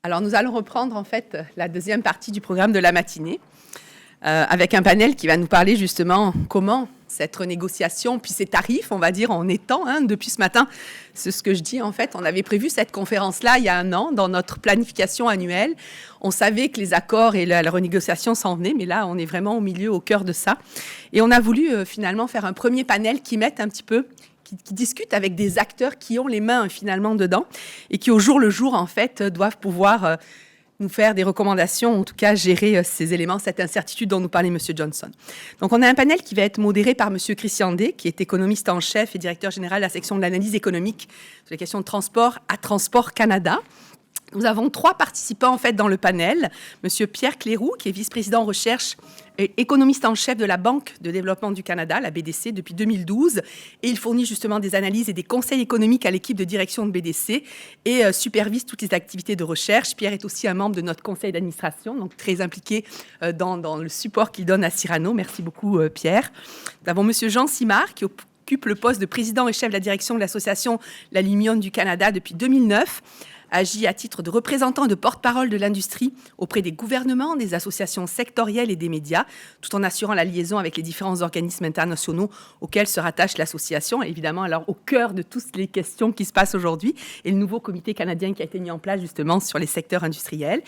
Alors, nous allons reprendre en fait la deuxième partie du programme de la matinée avec un panel qui va nous parler justement comment cette renégociation, puis ces tarifs, on va dire, en étant, depuis ce matin, c'est ce que je dis en fait, on avait prévu cette conférence-là il y a un an dans notre planification annuelle. On savait que les accords et la renégociation s'en venaient, mais là, on est vraiment au milieu, au cœur de ça. Et on a voulu finalement faire un premier panel qui mette un petit peu qui discutent avec des acteurs qui ont les mains finalement dedans et qui au jour le jour en fait doivent pouvoir nous faire des recommandations, en tout cas gérer ces éléments, cette incertitude dont nous parlait M. Johnson. Donc on a un panel qui va être modéré par M. Christian Day, qui est économiste en chef et directeur général de la section de l'analyse économique sur les questions de transport à Transport Canada. Nous avons 3 participants en fait dans le panel. Monsieur Pierre Cléroux, qui est vice-président recherche et économiste en chef de la Banque de développement du Canada, la BDC, depuis 2012. Et il fournit justement des analyses et des conseils économiques à l'équipe de direction de BDC et supervise toutes les activités de recherche. Pierre est aussi un membre de notre conseil d'administration, donc très impliqué dans le support qu'il donne à Cyrano. Merci beaucoup, Pierre. Nous avons monsieur Jean Simard, qui occupe le poste de président et chef de la direction de l'association l'Aluminium du Canada depuis 2009. Agit à titre de représentant et de porte-parole de l'industrie auprès des gouvernements, des associations sectorielles et des médias, tout en assurant la liaison avec les différents organismes internationaux auxquels se rattache l'association, évidemment alors au cœur de toutes les questions qui se passent aujourd'hui, et le nouveau comité canadien qui a été mis en place justement sur les secteurs industriels.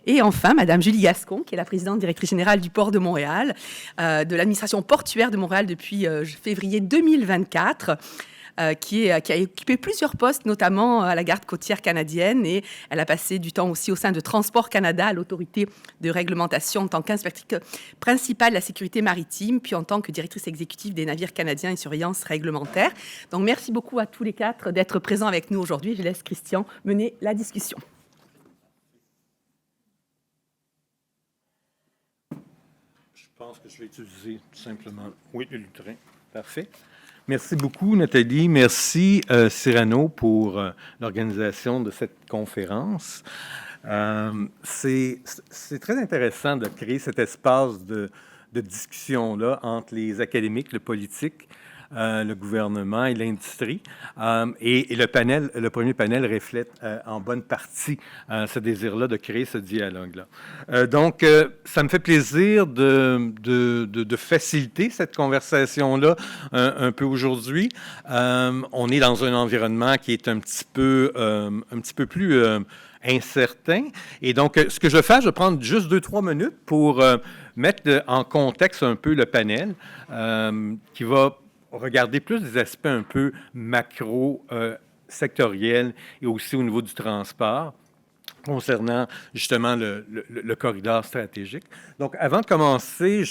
Et enfin, Madame Julie Gascon, qui est la présidente directrice générale du Port de Montréal, de l'administration portuaire de Montréal depuis février 2024, qui a occupé plusieurs postes, notamment à la garde côtière canadienne, et elle a passé du temps aussi au sein de Transport Canada, à l'autorité de réglementation, en tant qu'inspectrice principale de la sécurité maritime, puis en tant que directrice exécutive des navires canadiens et surveillance réglementaire. Donc, merci beaucoup à tous les 4 d'être présents avec nous aujourd'hui. Je laisse Christian mener la discussion. Je pense que je vais utiliser tout simplement, oui, le lutrin. Parfait. Merci beaucoup, Nathalie. Merci, Cyrano, pour l'organisation de cette conférence. C'est très intéressant de créer cet espace de discussion-là entre les académiques, le politique, le gouvernement et l'industrie. Et le premier panel reflète en bonne partie ce désir-là de créer ce dialogue-là. Donc, ça me fait plaisir de faciliter cette conversation-là un peu aujourd'hui. On est dans un environnement qui est un petit peu plus incertain. Et donc, ce que je vais faire, je vais prendre juste 2-3 minutes pour mettre en contexte un peu le panel qui va regarder plus des aspects un peu macro-sectoriels et aussi au niveau du transport concernant justement le corridor stratégique. Donc, avant de commencer,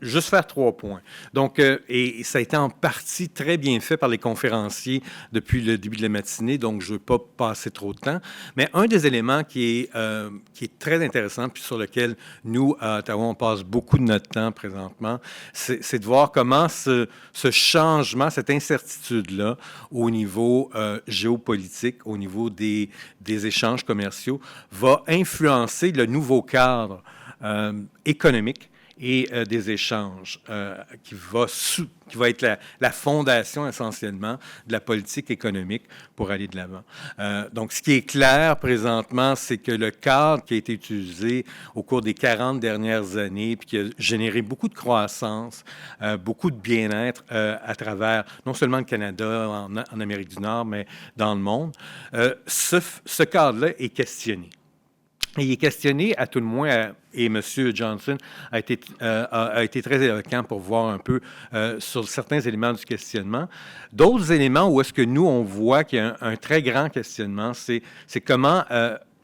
juste faire 3 points. Donc, et ça a été en partie très bien fait par les conférenciers depuis le début de la matinée, donc je ne veux pas passer trop de temps. Mais un des éléments qui est très intéressant, puis sur lequel nous, à Ottawa, on passe beaucoup de notre temps présentement, c'est de voir comment ce changement, cette incertitude-là, au niveau géopolitique, au niveau des échanges commerciaux, va influencer le nouveau cadre économique et des échanges qui va être la fondation essentiellement de la politique économique pour aller de l'avant. Donc, ce qui est clair présentement, c'est que le cadre qui a été utilisé au cours des 40 dernières années, puis qui a généré beaucoup de croissance, beaucoup de bien-être à travers non seulement le Canada, en Amérique du Nord, mais dans le monde, ce cadre-là est questionné. Et il est questionné, à tout le moins, et M. Johnson a été très éloquent pour voir un peu sur certains éléments du questionnement. D'autres éléments où est-ce que nous, on voit qu'il y a un très grand questionnement, c'est comment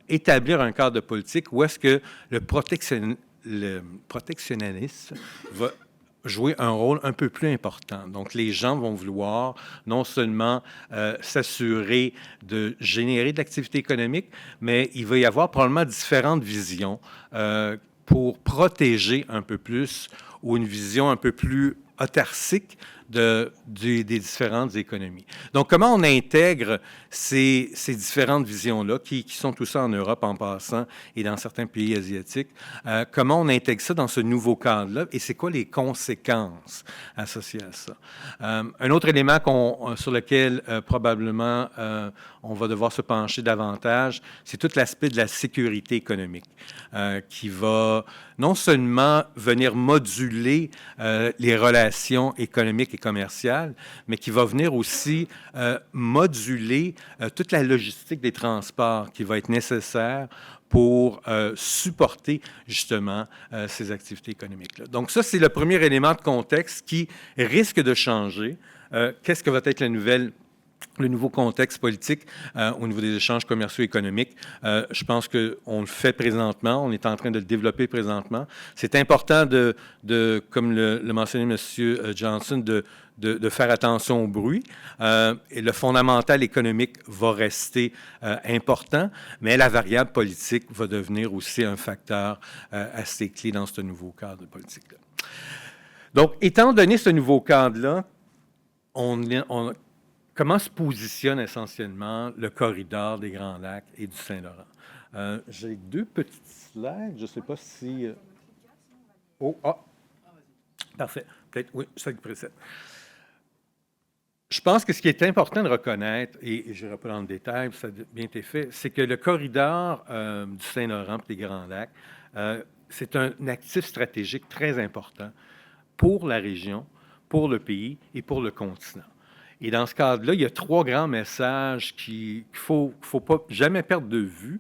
établir un cadre de politique où est-ce que le protectionnalisme va jouer un rôle un peu plus important. Donc, les gens vont vouloir non seulement s'assurer de générer de l'activité économique, mais il va y avoir probablement différentes visions pour protéger un peu plus ou une vision un peu plus autarcique des différentes économies. Donc, comment on intègre ces différentes visions-là, qui sont tout ça en Europe en passant et dans certains pays asiatiques, comment on intègre ça dans ce nouveau cadre-là et c'est quoi les conséquences associées à ça? Un autre élément sur lequel probablement on va devoir se pencher davantage, c'est tout l'aspect de la sécurité économique qui va non seulement venir moduler les relations économiques et commerciales, mais qui va venir aussi moduler toute la logistique des transports qui va être nécessaire pour supporter justement ces activités économiques-là. Donc ça, c'est le premier élément de contexte qui risque de changer. Qu'est-ce que va être le nouveau contexte politique au niveau des échanges commerciaux et économiques? Je pense qu'on le fait présentement, on est en train de le développer présentement. C'est important comme le mentionnait M. Johnson, de faire attention au bruit. Et le fondamental économique va rester important, mais la variable politique va devenir aussi un facteur assez clé dans ce nouveau cadre politique-là. Donc, étant donné ce nouveau cadre-là, comment se positionne essentiellement le corridor des Grands Lacs et du Saint-Laurent? J'ai deux petites slides, je ne sais pas si... Parfait. Peut-être, oui, ça qui précède. Je pense que ce qui est important de reconnaître, et je n'irai pas dans le détail, ça a bien été fait, c'est que le corridor du Saint-Laurent et des Grands Lacs, c'est un actif stratégique très important pour la région, pour le pays et pour le continent. Et dans ce cadre-là, il y a trois grands messages qu'il ne faut pas jamais perdre de vue.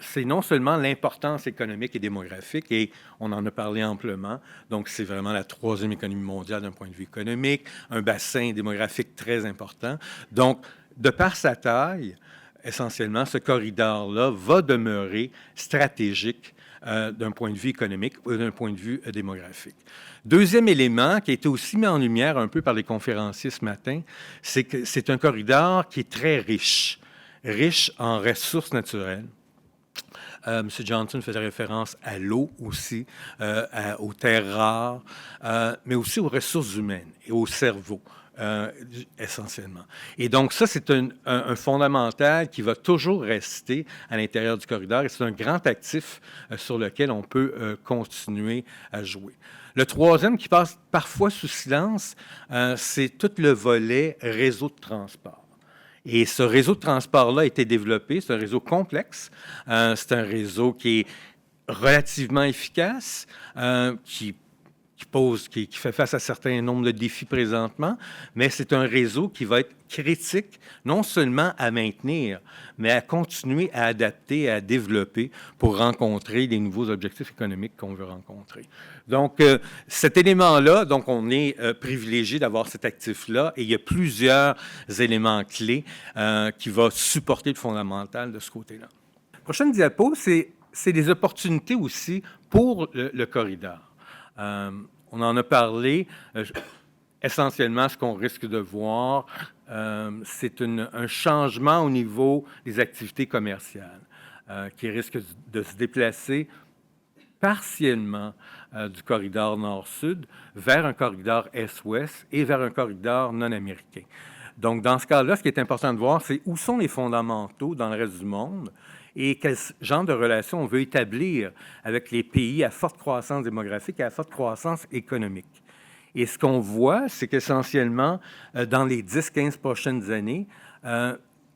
C'est non seulement l'importance économique et démographique, et on en a parlé amplement, donc c'est vraiment la troisième économie mondiale d'un point de vue économique, un bassin démographique très important. Donc, de par sa taille, essentiellement, ce corridor-là va demeurer stratégique d'un point de vue économique ou d'un point de vue démographique. Deuxième élément qui a été aussi mis en lumière un peu par les conférenciers ce matin, c'est que c'est un corridor qui est très riche en ressources naturelles. M. Johnson faisait référence à l'eau aussi, aux terres rares, mais aussi aux ressources humaines et au cerveau. Essentiellement. Et donc, ça, c'est un fondamental qui va toujours rester à l'intérieur du corridor et c'est un grand actif sur lequel on peut continuer à jouer. Le troisième qui passe parfois sous silence, c'est tout le volet réseau de transport. Et ce réseau de transport-là a été développé, c'est un réseau complexe, c'est un réseau qui est relativement efficace, qui fait face à un certain nombre de défis présentement, mais c'est un réseau qui va être critique, non seulement à maintenir, mais à continuer à adapter, à développer pour rencontrer les nouveaux objectifs économiques qu'on veut rencontrer. Donc, cet élément-là, donc on est privilégié d'avoir cet actif-là et il y a plusieurs éléments clés qui vont supporter le fondamental de ce côté-là. Prochaine diapo, c'est des opportunités aussi pour le corridor. On en a parlé. Essentiellement, ce qu'on risque de voir, c'est un changement au niveau des activités commerciales qui risque de se déplacer partiellement du corridor nord-sud vers un corridor est-ouest et vers un corridor non-américain. Donc, dans ce cas-là, ce qui est important de voir, c'est où sont les fondamentaux dans le reste du monde et quel genre de relations on veut établir avec les pays à forte croissance démographique et à forte croissance économique. Et ce qu'on voit, c'est qu'essentiellement, dans les 10-15 prochaines années,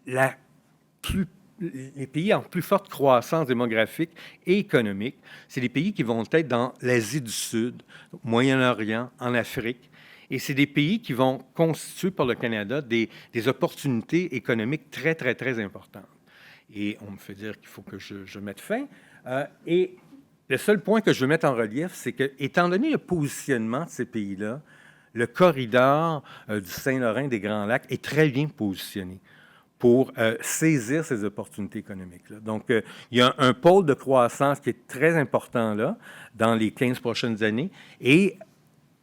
les pays en plus forte croissance démographique et économique, c'est les pays qui vont être dans l'Asie du Sud, au Moyen-Orient, en Afrique. Et c'est des pays qui vont constituer pour le Canada des opportunités économiques très, très, très importantes. Et on me fait dire qu'il faut que je mette fin. Et le seul point que je veux mettre en relief, c'est que, étant donné le positionnement de ces pays-là, le corridor du Saint-Laurent des Grands Lacs est très bien positionné pour saisir ces opportunités économiques-là. Donc, il y a un pôle de croissance qui est très important là, dans les 15 prochaines années, et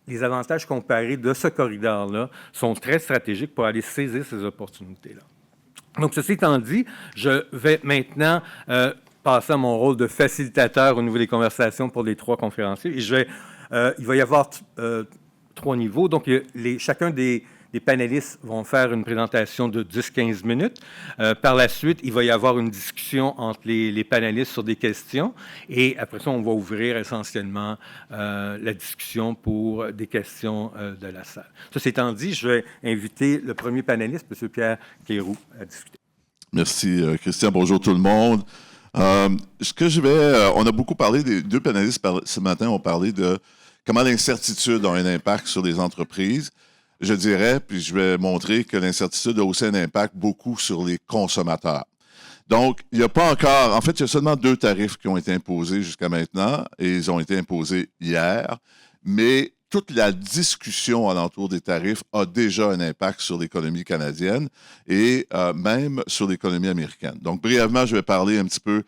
les avantages comparés de ce corridor-là sont très stratégiques pour aller saisir ces opportunités-là. Donc, ceci étant dit, je vais maintenant passer à mon rôle de facilitateur au niveau des conversations pour les trois conférenciers. Et il va y avoir 3 niveaux. Donc, chacun des panélistes vont faire une présentation de 10-15 minutes. Par la suite, il va y avoir une discussion entre les panélistes sur des questions. Et après ça, on va ouvrir essentiellement la discussion pour des questions de la salle. Ça étant dit, je vais inviter le premier panéliste, M. Pierre Cléroux, à discuter. Merci, Christian. Bonjour tout le monde. On a beaucoup parlé, des deux panélistes ce matin ont parlé de comment l'incertitude a un impact sur les entreprises. Je dirais, puis je vais montrer que l'incertitude a aussi un impact beaucoup sur les consommateurs. Donc, il n'y a pas encore, en fait, il y a seulement 2 tarifs qui ont été imposés jusqu'à maintenant, et ils ont été imposés hier, mais toute la discussion alentour des tarifs a déjà un impact sur l'économie canadienne et même sur l'économie américaine. Donc, brièvement, je vais parler un petit peu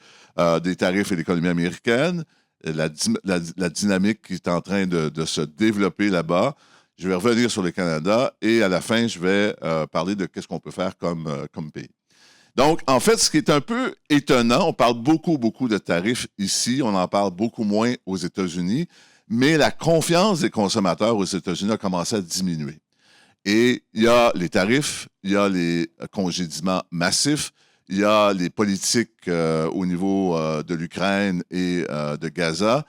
des tarifs et de l'économie américaine, la dynamique qui est en train de se développer là-bas. Je vais revenir sur le Canada et à la fin, je vais parler de qu'est-ce qu'on peut faire comme pays. Donc, en fait, ce qui est un peu étonnant, on parle beaucoup de tarifs ici, on en parle beaucoup moins aux États-Unis, mais la confiance des consommateurs aux États-Unis a commencé à diminuer. Et il y a les tarifs, il y a les congédiements massifs, il y a les politiques au niveau de l'Ukraine et de Gaza.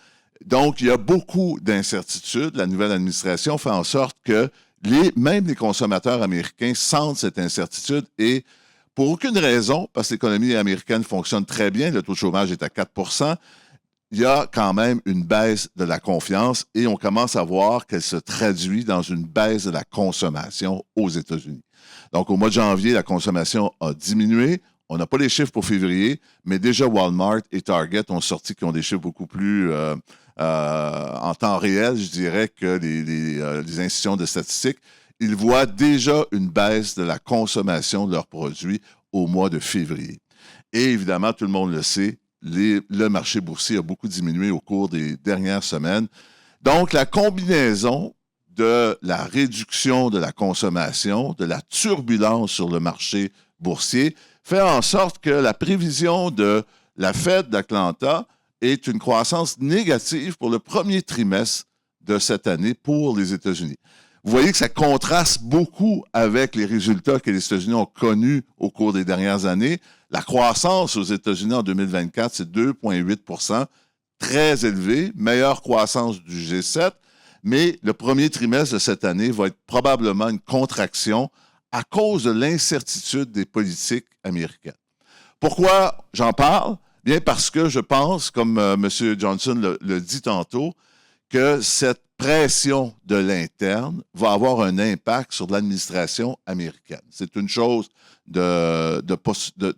Donc, il y a beaucoup d'incertitudes. La nouvelle administration fait en sorte que même les consommateurs américains sentent cette incertitude et pour aucune raison, parce que l'économie américaine fonctionne très bien, le taux de chômage est à 4 %, il y a quand même une baisse de la confiance et on commence à voir qu'elle se traduit dans une baisse de la consommation aux États-Unis. Donc, au mois de janvier, la consommation a diminué. On n'a pas les chiffres pour février, mais déjà Walmart et Target ont sorti qui ont des chiffres beaucoup plus en temps réel, je dirais, que les institutions de statistiques. Ils voient déjà une baisse de la consommation de leurs produits au mois de février. Et évidemment, tout le monde le sait, le marché boursier a beaucoup diminué au cours des dernières semaines. Donc, la combinaison de la réduction de la consommation, de la turbulence sur le marché boursier, fait en sorte que la prévision de la Fed d'Atlanta est une croissance négative pour le premier trimestre de cette année pour les États-Unis. Vous voyez que ça contraste beaucoup avec les résultats que les États-Unis ont connus au cours des dernières années. La croissance aux États-Unis en 2024, c'est 2,8 %, très élevé, meilleure croissance du G7, mais le premier trimestre de cette année va être probablement une contraction à cause de l'incertitude des politiques américaines. Pourquoi j'en parle? Bien parce que je pense, comme M. Johnson le dit tantôt, que cette pression de l'interne va avoir un impact sur l'administration américaine. C'est une chose de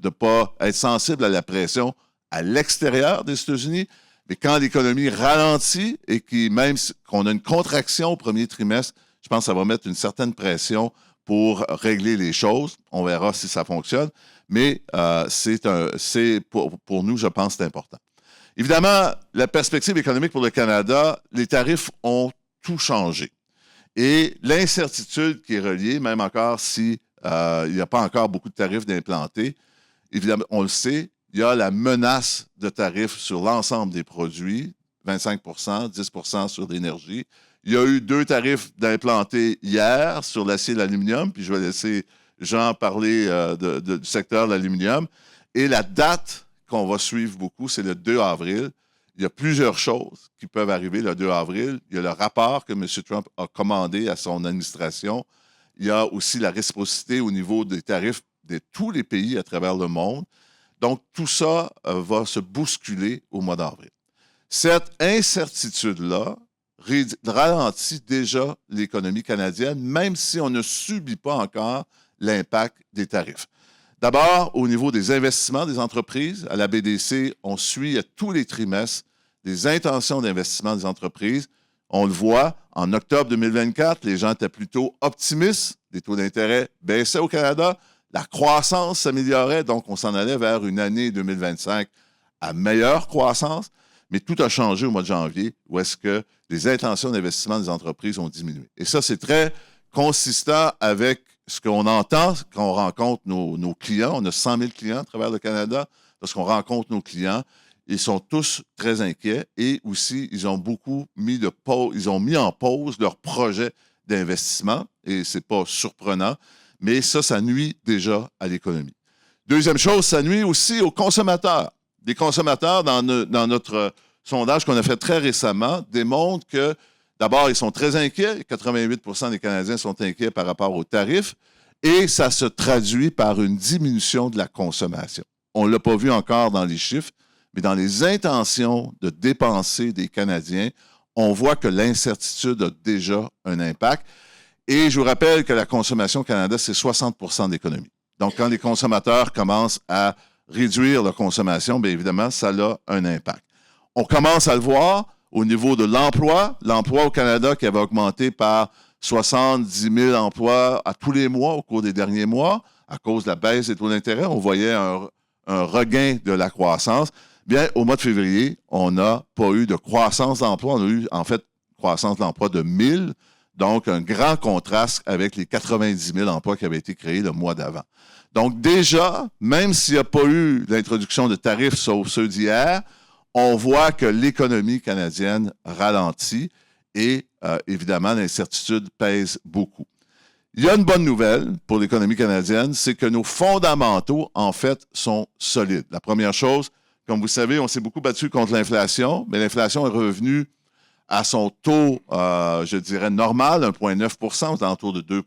pas être sensible à la pression à l'extérieur des États-Unis, mais quand l'économie ralentit et qu'on a une contraction au premier trimestre, je pense que ça va mettre une certaine pression pour régler les choses. On verra si ça fonctionne, mais pour nous, je pense que c'est important. Évidemment, la perspective économique pour le Canada, les tarifs ont tout changé. Et l'incertitude qui est reliée, même encore si il n'y a pas encore beaucoup de tarifs d'implantés, évidemment, on le sait, il y a la menace de tarifs sur l'ensemble des produits, 25 %, 10 % sur l'énergie. Il y a eu 2 tarifs d'implantés hier sur l'acier et l'aluminium, puis je vais laisser Jean parler du secteur de l'aluminium. Et la date qu'on va suivre beaucoup, c'est le 2 avril. Il y a plusieurs choses qui peuvent arriver le 2 avril. Il y a le rapport que M. Trump a commandé à son administration. Il y a aussi la réciprocité au niveau des tarifs de tous les pays à travers le monde. Donc, tout ça va se bousculer au mois d'avril. Cette incertitude-là ralentit déjà l'économie canadienne, même si on ne subit pas encore l'impact des tarifs. D'abord, au niveau des investissements des entreprises, à la BDC, on suit à tous les trimestres les intentions d'investissement des entreprises. On le voit, en octobre 2024, les gens étaient plutôt optimistes. Les taux d'intérêt baissaient au Canada. La croissance s'améliorait, donc on s'en allait vers une année 2025 à meilleure croissance. Mais tout a changé au mois de janvier, où est-ce que les intentions d'investissement des entreprises ont diminué. Et ça, c'est très consistant avec ce qu'on entend quand on rencontre nos clients. On a 100 000 clients à travers le Canada. Lorsqu'on rencontre nos clients, ils sont tous très inquiets et aussi, ils ont mis en pause leurs projets d'investissement, et ce n'est pas surprenant, mais ça nuit déjà à l'économie. Deuxième chose, ça nuit aussi aux consommateurs. Les consommateurs, dans notre sondage qu'on a fait très récemment, démontrent que, d'abord, ils sont très inquiets. 88% des Canadiens sont inquiets par rapport aux tarifs, et ça se traduit par une diminution de la consommation. On ne l'a pas vu encore dans les chiffres, mais dans les intentions de dépenser des Canadiens, on voit que l'incertitude a déjà un impact. Et je vous rappelle que la consommation au Canada, c'est 60% d'économie. Donc, quand les consommateurs commencent à réduire leur consommation, bien évidemment, ça a un impact. On commence à le voir au niveau de l'emploi. L'emploi au Canada qui avait augmenté par 70 000 emplois à tous les mois au cours des derniers mois, à cause de la baisse des taux d'intérêt, on voyait un regain de la croissance. Bien, au mois de février, on n'a pas eu de croissance d'emploi. On a eu, en fait, croissance d'emploi de 1000, donc un grand contraste avec les 90 000 emplois qui avaient été créés le mois d'avant. Donc déjà, même s'il n'y a pas eu l'introduction de tarifs sauf ceux d'hier, on voit que l'économie canadienne ralentit et évidemment, l'incertitude pèse beaucoup. Il y a une bonne nouvelle pour l'économie canadienne, c'est que nos fondamentaux, en fait, sont solides. La première chose, comme vous savez, on s'est beaucoup battu contre l'inflation, mais l'inflation est revenue à son taux, je dirais, normal, 1,9 aux alentours de 2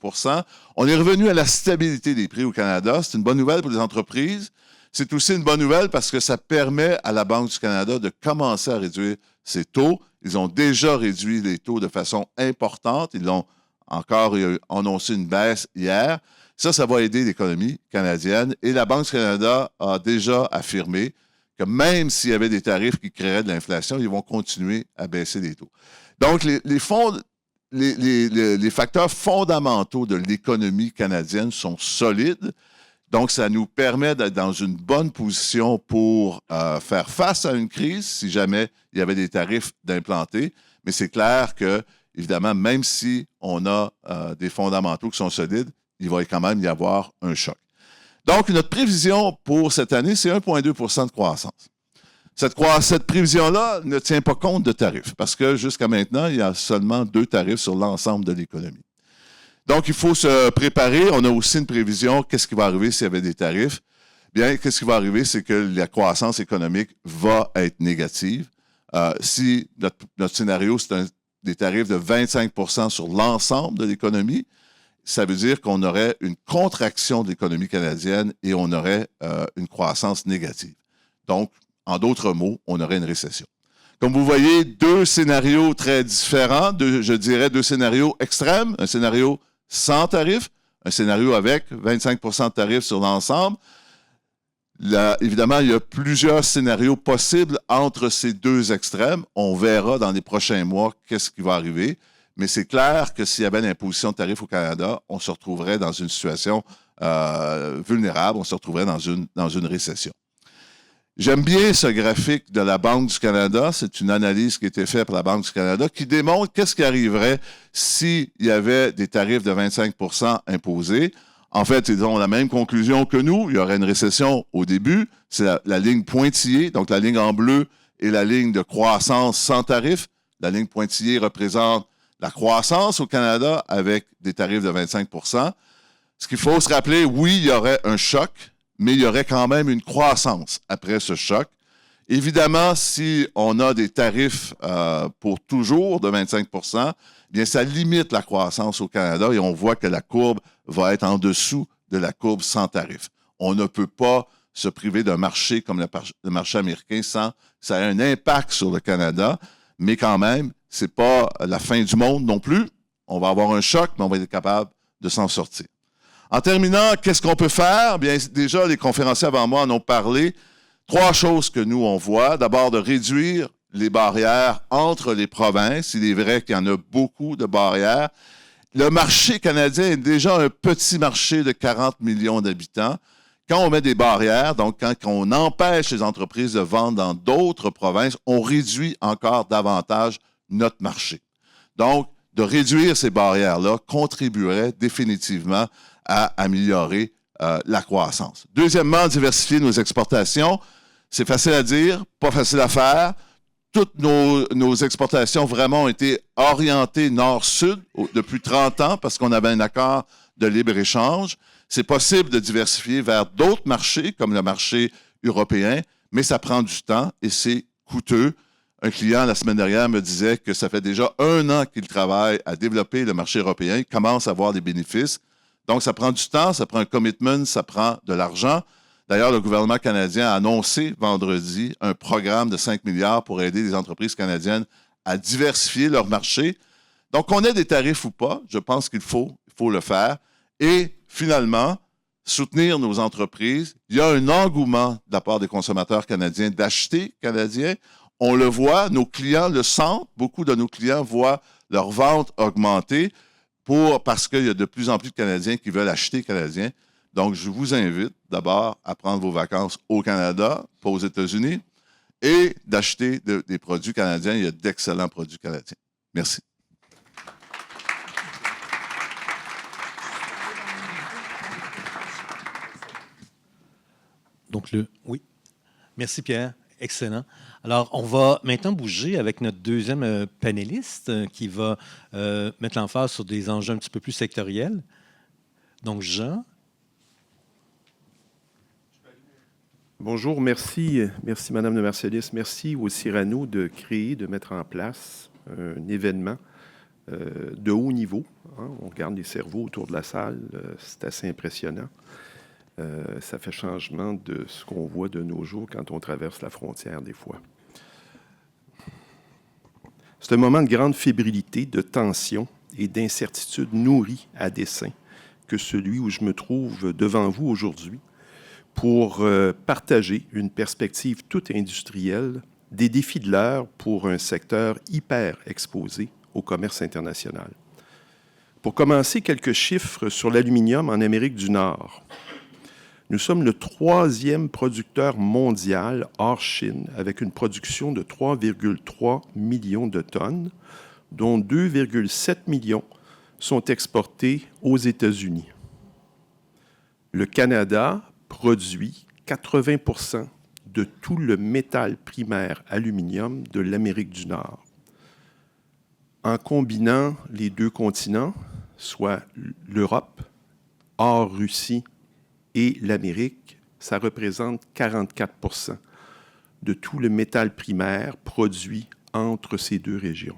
On est revenu à la stabilité des prix au Canada. C'est une bonne nouvelle pour les entreprises. C'est aussi une bonne nouvelle parce que ça permet à la Banque du Canada de commencer à réduire ses taux. Ils ont déjà réduit les taux de façon importante. Ils ont encore annoncé une baisse hier. Ça va aider l'économie canadienne. Et la Banque du Canada a déjà affirmé que même s'il y avait des tarifs qui créeraient de l'inflation, ils vont continuer à baisser les taux. Donc, les facteurs fondamentaux de l'économie canadienne sont solides. Donc, ça nous permet d'être dans une bonne position pour faire face à une crise, si jamais il y avait des tarifs d'implanter. Mais c'est clair que, évidemment, même si on a des fondamentaux qui sont solides, il va quand même y avoir un choc. Donc, notre prévision pour cette année, c'est 1,2 % de croissance. Cette prévision-là ne tient pas compte de tarifs, parce que jusqu'à maintenant, il y a seulement 2 tarifs sur l'ensemble de l'économie. Donc, il faut se préparer. On a aussi une prévision. Qu'est-ce qui va arriver s'il y avait des tarifs? Bien, qu'est-ce qui va arriver? C'est que la croissance économique va être négative. Si notre scénario, c'est des tarifs de 25 % sur l'ensemble de l'économie, ça veut dire qu'on aurait une contraction de l'économie canadienne et on aurait une croissance négative. Donc, en d'autres mots, on aurait une récession. Comme vous voyez, 2 scénarios très différents, je dirais 2 scénarios extrêmes, un scénario sans tarifs, un scénario avec 25 % de tarifs sur l'ensemble. Évidemment, il y a plusieurs scénarios possibles entre ces 2 extrêmes. On verra dans les prochains mois qu'est-ce qui va arriver. Mais c'est clair que s'il y avait l'imposition de tarifs au Canada, on se retrouverait dans une situation vulnérable, on se retrouverait dans une récession. J'aime bien ce graphique de la Banque du Canada. C'est une analyse qui a été faite par la Banque du Canada qui démontre qu'est-ce qui arriverait s'il y avait des tarifs de 25 % imposés. En fait, ils ont la même conclusion que nous. Il y aurait une récession au début. C'est la ligne pointillée, donc la ligne en bleu est la ligne de croissance sans tarifs. La ligne pointillée représente la croissance au Canada avec des tarifs de 25 %. Ce qu'il faut se rappeler, oui, il y aurait un choc, mais il y aurait quand même une croissance après ce choc. Évidemment, si on a des tarifs pour toujours de 25 %, bien, ça limite la croissance au Canada et on voit que la courbe va être en dessous de la courbe sans tarifs. On ne peut pas se priver d'un marché comme le marché américain sans que ça ait un impact sur le Canada, mais quand même, ce n'est pas la fin du monde non plus. On va avoir un choc, mais on va être capable de s'en sortir. En terminant, qu'est-ce qu'on peut faire? Bien, déjà, les conférenciers avant moi en ont parlé. 3 choses que nous, on voit. D'abord, de réduire les barrières entre les provinces. Il est vrai qu'il y en a beaucoup de barrières. Le marché canadien est déjà un petit marché de 40 millions d'habitants. Quand on met des barrières, donc quand on empêche les entreprises de vendre dans d'autres provinces, on réduit encore davantage notre marché. Donc, de réduire ces barrières-là contribuerait définitivement à améliorer la croissance. Deuxièmement, diversifier nos exportations. C'est facile à dire, pas facile à faire. toutes nos exportations vraiment ont été orientées nord-sud depuis 30 ans parce qu'on avait un accord de libre-échange. C'est possible de diversifier vers d'autres marchés, comme le marché européen, mais ça prend du temps et c'est coûteux. Un client, la semaine dernière, me disait que ça fait déjà 1 an qu'il travaille à développer le marché européen, il commence à avoir des bénéfices. Donc, ça prend du temps, ça prend un commitment, ça prend de l'argent. D'ailleurs, le gouvernement canadien a annoncé vendredi un programme de 5 milliards pour aider les entreprises canadiennes à diversifier leur marché. Donc, qu'on ait des tarifs ou pas, je pense qu'il faut le faire. Et finalement, soutenir nos entreprises. Il y a un engouement de la part des consommateurs canadiens d'acheter canadien. On le voit, nos clients le sentent. Beaucoup de nos clients voient leurs ventes augmenter parce qu'il y a de plus en plus de Canadiens qui veulent acheter canadien. Donc, je vous invite d'abord à prendre vos vacances au Canada, pas aux États-Unis, et d'acheter des produits canadiens. Il y a d'excellents produits canadiens. Merci. Donc, oui. Merci, Pierre. Excellent. Alors, on va maintenant bouger avec notre deuxième panéliste qui va mettre l'emphase sur des enjeux un petit peu plus sectoriels. Donc, Jean. Bonjour, merci Madame de Marcellis. Merci au Cyrano de mettre en place un événement de haut niveau. Hein. On regarde les cerveaux autour de la salle, c'est assez impressionnant. Ça fait changement de ce qu'on voit de nos jours quand on traverse la frontière des fois. C'est un moment de grande fébrilité, de tension et d'incertitude nourrie à dessein que celui où je me trouve devant vous aujourd'hui pour partager une perspective toute industrielle des défis de l'heure pour un secteur hyper exposé au commerce international. Pour commencer, quelques chiffres sur l'aluminium en Amérique du Nord. Nous sommes le 3e producteur mondial hors Chine, avec une production de 3,3 millions de tonnes, dont 2,7 millions sont exportés aux États-Unis. Le Canada produit 80% de tout le métal primaire aluminium de l'Amérique du Nord. En combinant les deux continents, soit l'Europe, hors Russie, et l'Amérique, ça représente 44% de tout le métal primaire produit entre ces deux régions.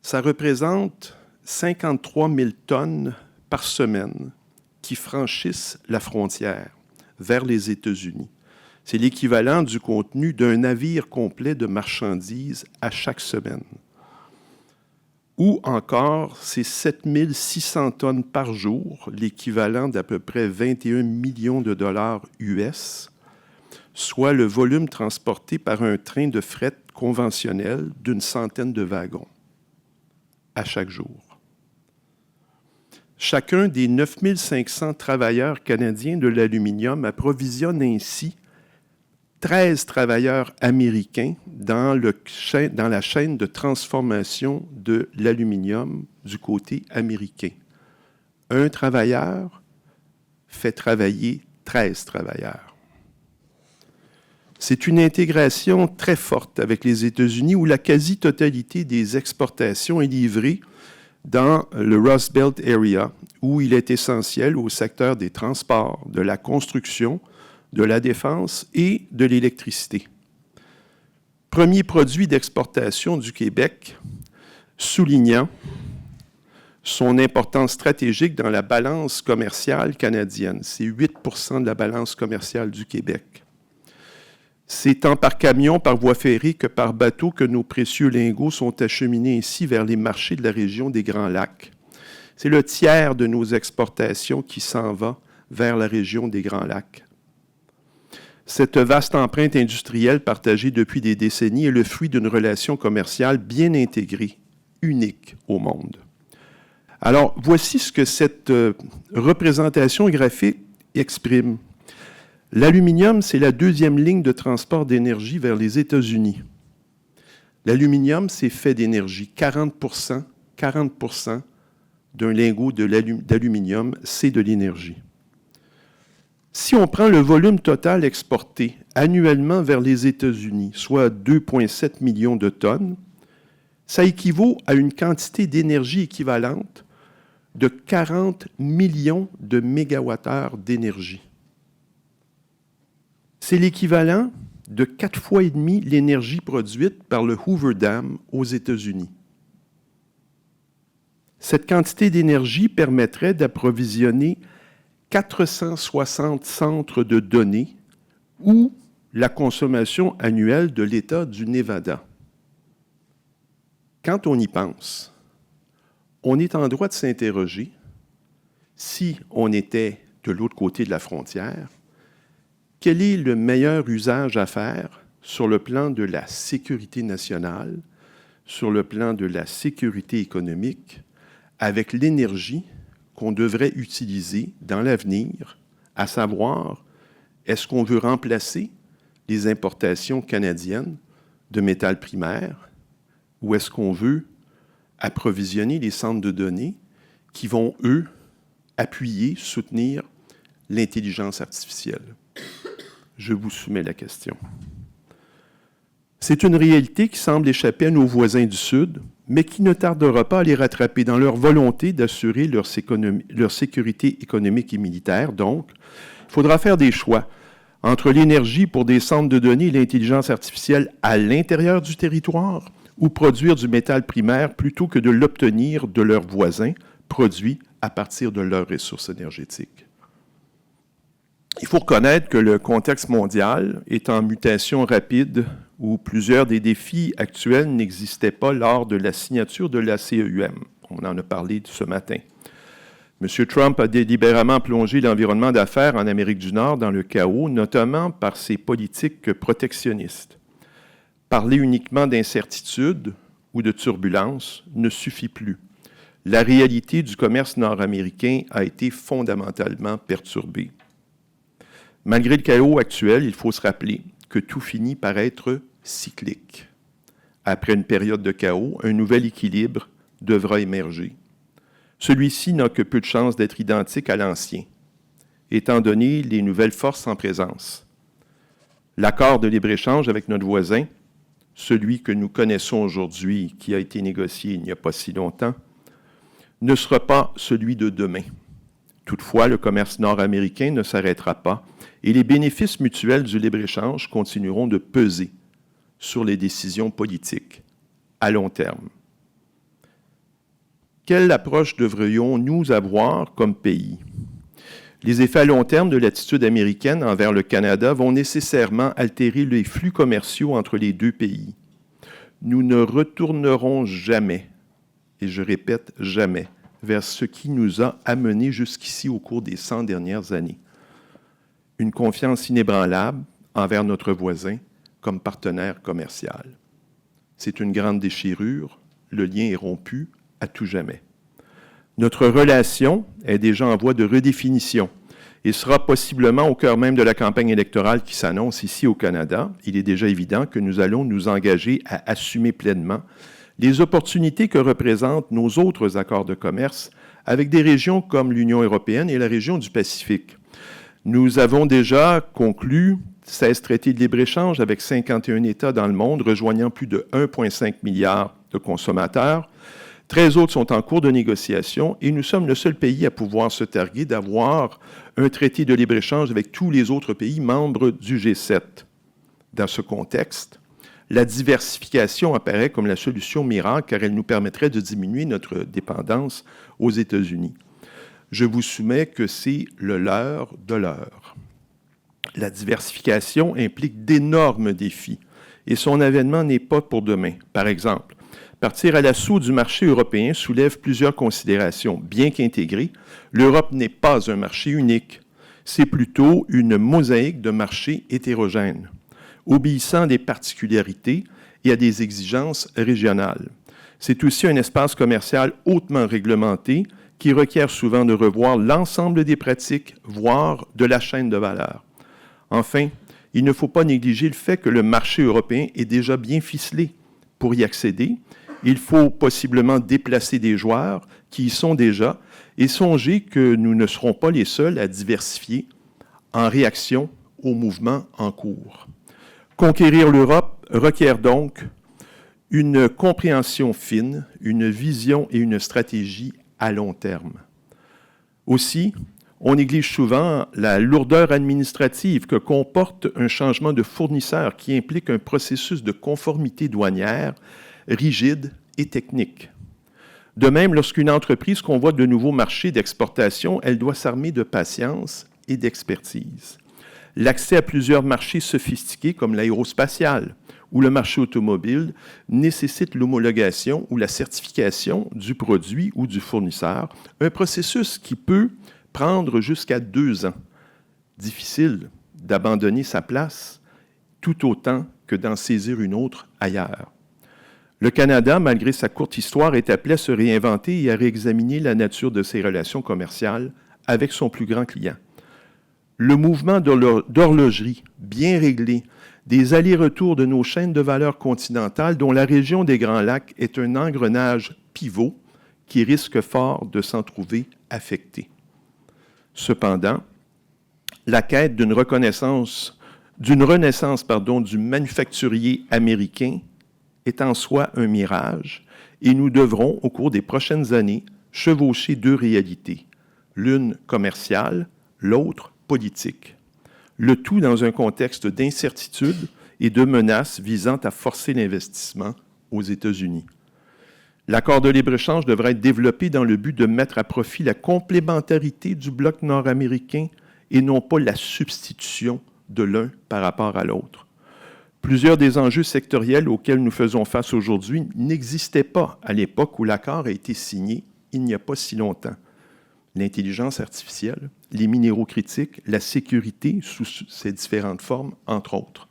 Ça représente 53 000 tonnes par semaine qui franchissent la frontière vers les États-Unis. C'est l'équivalent du contenu d'un navire complet de marchandises à chaque semaine. Ou encore, c'est 7 600 tonnes par jour, l'équivalent d'à peu près 21 millions de dollars US, soit le volume transporté par un train de fret conventionnel d'une centaine de wagons à chaque jour. Chacun des 9 500 travailleurs canadiens de l'aluminium approvisionne ainsi 13 travailleurs américains dans la chaîne de transformation de l'aluminium du côté américain. Un travailleur fait travailler 13 travailleurs. C'est une intégration très forte avec les États-Unis où la quasi-totalité des exportations est livrée dans le Rust Belt Area, où il est essentiel au secteur des transports, de la construction, de la défense et de l'électricité. Premier produit d'exportation du Québec, soulignant son importance stratégique dans la balance commerciale canadienne. C'est 8% de la balance commerciale du Québec. C'est tant par camion, par voie ferrée que par bateau que nos précieux lingots sont acheminés ici vers les marchés de la région des Grands Lacs. C'est le tiers de nos exportations qui s'en va vers la région des Grands Lacs. Cette vaste empreinte industrielle partagée depuis des décennies est le fruit d'une relation commerciale bien intégrée, unique au monde. Alors, voici ce que cette représentation graphique exprime. L'aluminium, c'est la 2e ligne de transport d'énergie vers les États-Unis. L'aluminium, c'est fait d'énergie. 40% d'un lingot d'aluminium, c'est de l'énergie. Si on prend le volume total exporté annuellement vers les États-Unis, soit 2,7 millions de tonnes, ça équivaut à une quantité d'énergie équivalente de 40 millions de mégawattheures d'énergie. C'est l'équivalent de 4 fois et demi l'énergie produite par le Hoover Dam aux États-Unis. Cette quantité d'énergie permettrait d'approvisionner 460 centres de données ou la consommation annuelle de l'État du Nevada. Quand on y pense, on est en droit de s'interroger si on était de l'autre côté de la frontière, quel est le meilleur usage à faire sur le plan de la sécurité nationale, sur le plan de la sécurité économique, avec l'énergie qu'on devrait utiliser dans l'avenir, à savoir, est-ce qu'on veut remplacer les importations canadiennes de métal primaire ou est-ce qu'on veut approvisionner les centres de données qui vont, eux, appuyer, soutenir l'intelligence artificielle? Je vous soumets la question. C'est une réalité qui semble échapper à nos voisins du Sud, mais qui ne tardera pas à les rattraper dans leur volonté d'assurer leur sécurité économique et militaire. Donc, il faudra faire des choix entre l'énergie pour des centres de données et l'intelligence artificielle à l'intérieur du territoire ou produire du métal primaire plutôt que de l'obtenir de leurs voisins, produit à partir de leurs ressources énergétiques. Il faut reconnaître que le contexte mondial est en mutation rapide où plusieurs des défis actuels n'existaient pas lors de la signature de la CEUM. On en a parlé ce matin. M. Trump a délibérément plongé l'environnement d'affaires en Amérique du Nord dans le chaos, notamment par ses politiques protectionnistes. Parler uniquement d'incertitude ou de turbulence ne suffit plus. La réalité du commerce nord-américain a été fondamentalement perturbée. Malgré le chaos actuel, il faut se rappeler que tout finit par être cyclique. Après une période de chaos, un nouvel équilibre devra émerger. Celui-ci n'a que peu de chances d'être identique à l'ancien, étant donné les nouvelles forces en présence. L'accord de libre-échange avec notre voisin, celui que nous connaissons aujourd'hui, qui a été négocié il n'y a pas si longtemps, ne sera pas celui de demain. Toutefois, le commerce nord-américain ne s'arrêtera pas et les bénéfices mutuels du libre-échange continueront de peser sur les décisions politiques à long terme. Quelle approche devrions-nous avoir comme pays? Les effets à long terme de l'attitude américaine envers le Canada vont nécessairement altérer les flux commerciaux entre les deux pays. Nous ne retournerons jamais, et je répète jamais, vers ce qui nous a amenés jusqu'ici au cours des 100 dernières années. Une confiance inébranlable envers notre voisin comme partenaire commercial. C'est une grande déchirure, le lien est rompu à tout jamais. Notre relation est déjà en voie de redéfinition et sera possiblement au cœur même de la campagne électorale qui s'annonce ici au Canada. Il est déjà évident que nous allons nous engager à assumer pleinement les opportunités que représentent nos autres accords de commerce avec des régions comme l'Union européenne et la région du Pacifique. Nous avons déjà conclu 16 traités de libre-échange avec 51 États dans le monde, rejoignant plus de 1,5 milliard de consommateurs. 13 autres sont en cours de négociation et nous sommes le seul pays à pouvoir se targuer d'avoir un traité de libre-échange avec tous les autres pays membres du G7. Dans ce contexte, la diversification apparaît comme la solution miracle car elle nous permettrait de diminuer notre dépendance aux États-Unis. Je vous soumets que c'est le leurre de l'heure. La diversification implique d'énormes défis et son avènement n'est pas pour demain. Par exemple, partir à l'assaut du marché européen soulève plusieurs considérations. Bien qu'intégrée, l'Europe n'est pas un marché unique. C'est plutôt une mosaïque de marchés hétérogènes, obéissant à des particularités et à des exigences régionales. C'est aussi un espace commercial hautement réglementé qui requiert souvent de revoir l'ensemble des pratiques, voire de la chaîne de valeur. Enfin, il ne faut pas négliger le fait que le marché européen est déjà bien ficelé. Pour y accéder, il faut possiblement déplacer des joueurs qui y sont déjà et songer que nous ne serons pas les seuls à diversifier en réaction aux mouvements en cours. Conquérir l'Europe requiert donc une compréhension fine, une vision et une stratégie à long terme. Aussi, on néglige souvent la lourdeur administrative que comporte un changement de fournisseur qui implique un processus de conformité douanière rigide et technique. De même, lorsqu'une entreprise convoite de nouveaux marchés d'exportation, elle doit s'armer de patience et d'expertise. L'accès à plusieurs marchés sophistiqués comme l'aérospatial ou le marché automobile nécessite l'homologation ou la certification du produit ou du fournisseur, un processus qui peut prendre jusqu'à 2 ans. Difficile d'abandonner sa place tout autant que d'en saisir une autre ailleurs. Le Canada, malgré sa courte histoire, est appelé à se réinventer et à réexaminer la nature de ses relations commerciales avec son plus grand client. Le mouvement d'horlogerie bien réglé, des allers-retours de nos chaînes de valeur continentales, dont la région des Grands Lacs est un engrenage pivot qui risque fort de s'en trouver affecté. Cependant, la quête d'une renaissance du manufacturier américain est en soi un mirage et nous devrons, au cours des prochaines années, chevaucher 2 réalités, l'une commerciale, l'autre politique. Le tout dans un contexte d'incertitude et de menaces visant à forcer l'investissement aux États-Unis. L'accord de libre-échange devrait être développé dans le but de mettre à profit la complémentarité du bloc nord-américain et non pas la substitution de l'un par rapport à l'autre. Plusieurs des enjeux sectoriels auxquels nous faisons face aujourd'hui n'existaient pas à l'époque où l'accord a été signé il n'y a pas si longtemps. L'intelligence artificielle, les minéraux critiques, la sécurité sous ses différentes formes, entre autres.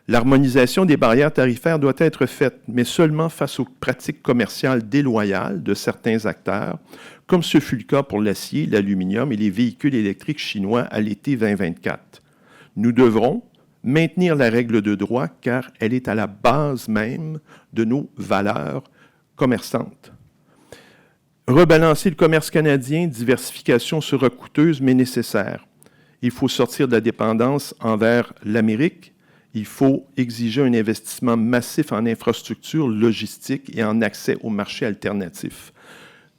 L'harmonisation des barrières tarifaires doit être faite, mais seulement face aux pratiques commerciales déloyales de certains acteurs, comme ce fut le cas pour l'acier, l'aluminium et les véhicules électriques chinois à l'été 2024. Nous devrons maintenir la règle de droit car elle est à la base même de nos valeurs commerçantes. Rebalancer le commerce canadien, diversification sera coûteuse mais nécessaire. Il faut sortir de la dépendance envers l'Amérique. Il faut exiger un investissement massif en infrastructures logistiques et en accès aux marchés alternatifs.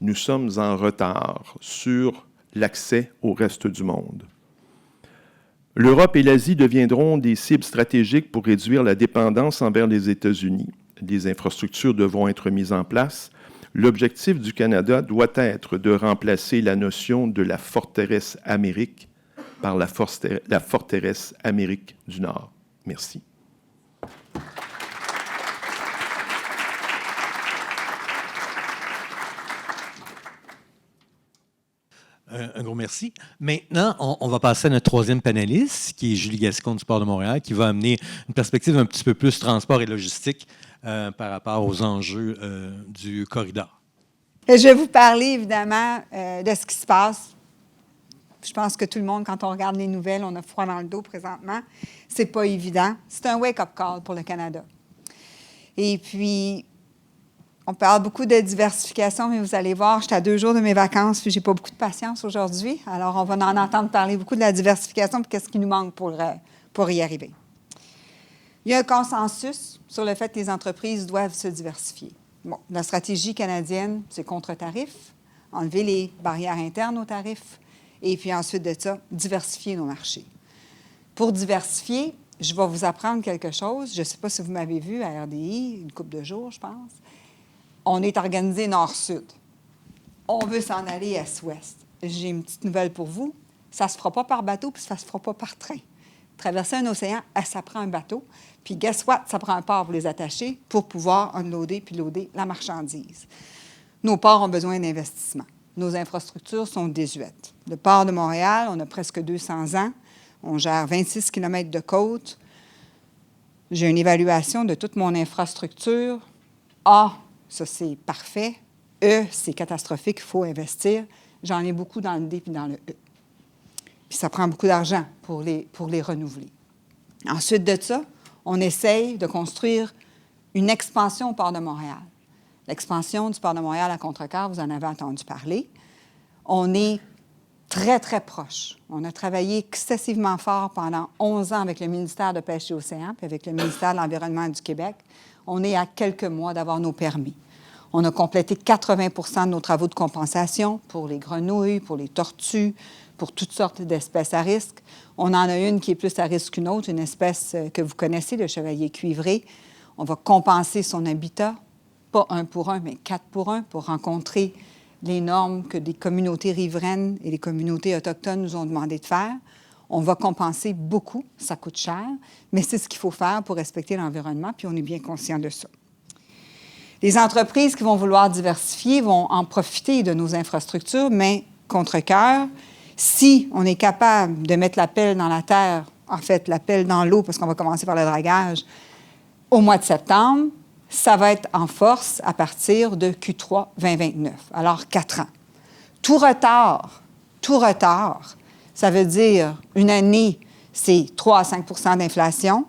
Nous sommes en retard sur l'accès au reste du monde. L'Europe et l'Asie deviendront des cibles stratégiques pour réduire la dépendance envers les États-Unis. Des infrastructures devront être mises en place. L'objectif du Canada doit être de remplacer la notion de la forteresse Amérique par la forteresse Amérique du Nord. Merci. Un gros merci. Maintenant, on va passer à notre 3e panéliste, qui est Julie Gascon du Port de Montréal, qui va amener une perspective un petit peu plus transport et logistique par rapport aux enjeux du corridor. Je vais vous parler, évidemment, de ce qui se passe. Je pense que tout le monde, quand on regarde les nouvelles, on a froid dans le dos présentement. C'est pas évident. C'est un wake-up call pour le Canada. Et puis, on parle beaucoup de diversification, mais vous allez voir, j'étais à 2 jours de mes vacances, puis j'ai pas beaucoup de patience aujourd'hui. Alors, on va en entendre parler beaucoup de la diversification, puis qu'est-ce qui nous manque pour y arriver. Il y a un consensus sur le fait que les entreprises doivent se diversifier. Bon, la stratégie canadienne, c'est contre-tarif, enlever les barrières internes aux tarifs, et puis ensuite de ça, diversifier nos marchés. Pour diversifier, je vais vous apprendre quelque chose. Je ne sais pas si vous m'avez vu à RDI, une couple de jours, je pense. On est organisé nord-sud. On veut s'en aller est-ouest. J'ai une petite nouvelle pour vous. Ça ne se fera pas par bateau, puis ça ne se fera pas par train. Traverser un océan, ça prend un bateau. Puis, guess what? Ça prend un port pour les attacher pour pouvoir unloader puis loader la marchandise. Nos ports ont besoin d'investissement. Nos infrastructures sont désuètes. Le port de Montréal, on a presque 200 ans. On gère 26 km de côte. J'ai une évaluation de toute mon infrastructure. A, ça, c'est parfait. E, c'est catastrophique, il faut investir. J'en ai beaucoup dans le D puis dans le E. Puis ça prend beaucoup d'argent pour les renouveler. Ensuite de ça, on essaye de construire une expansion au port de Montréal. L'expansion du port de Montréal à Contrecœur, vous en avez entendu parler. On est très, très proche. On a travaillé excessivement fort pendant 11 ans avec le ministère de Pêche et Océans puis avec le ministère de l'Environnement du Québec. On est à quelques mois d'avoir nos permis. On a complété 80 de nos travaux de compensation pour les grenouilles, pour les tortues, pour toutes sortes d'espèces à risque. On en a une qui est plus à risque qu'une autre, une espèce que vous connaissez, le chevalier cuivré. On va compenser son habitat, pas 1 pour 1, mais 4 pour 1, pour rencontrer les normes que des communautés riveraines et les communautés autochtones nous ont demandé de faire. On va compenser beaucoup, ça coûte cher, mais c'est ce qu'il faut faire pour respecter l'environnement, puis on est bien conscient de ça. Les entreprises qui vont vouloir diversifier vont en profiter de nos infrastructures, mais contre-cœur, si on est capable de mettre la pelle dans la terre, en fait, la pelle dans l'eau, parce qu'on va commencer par le dragage, au mois de septembre, ça va être en force à partir de Q3 2029, alors 4 ans. Tout retard, ça veut dire une année, c'est 3 à 5 d'inflation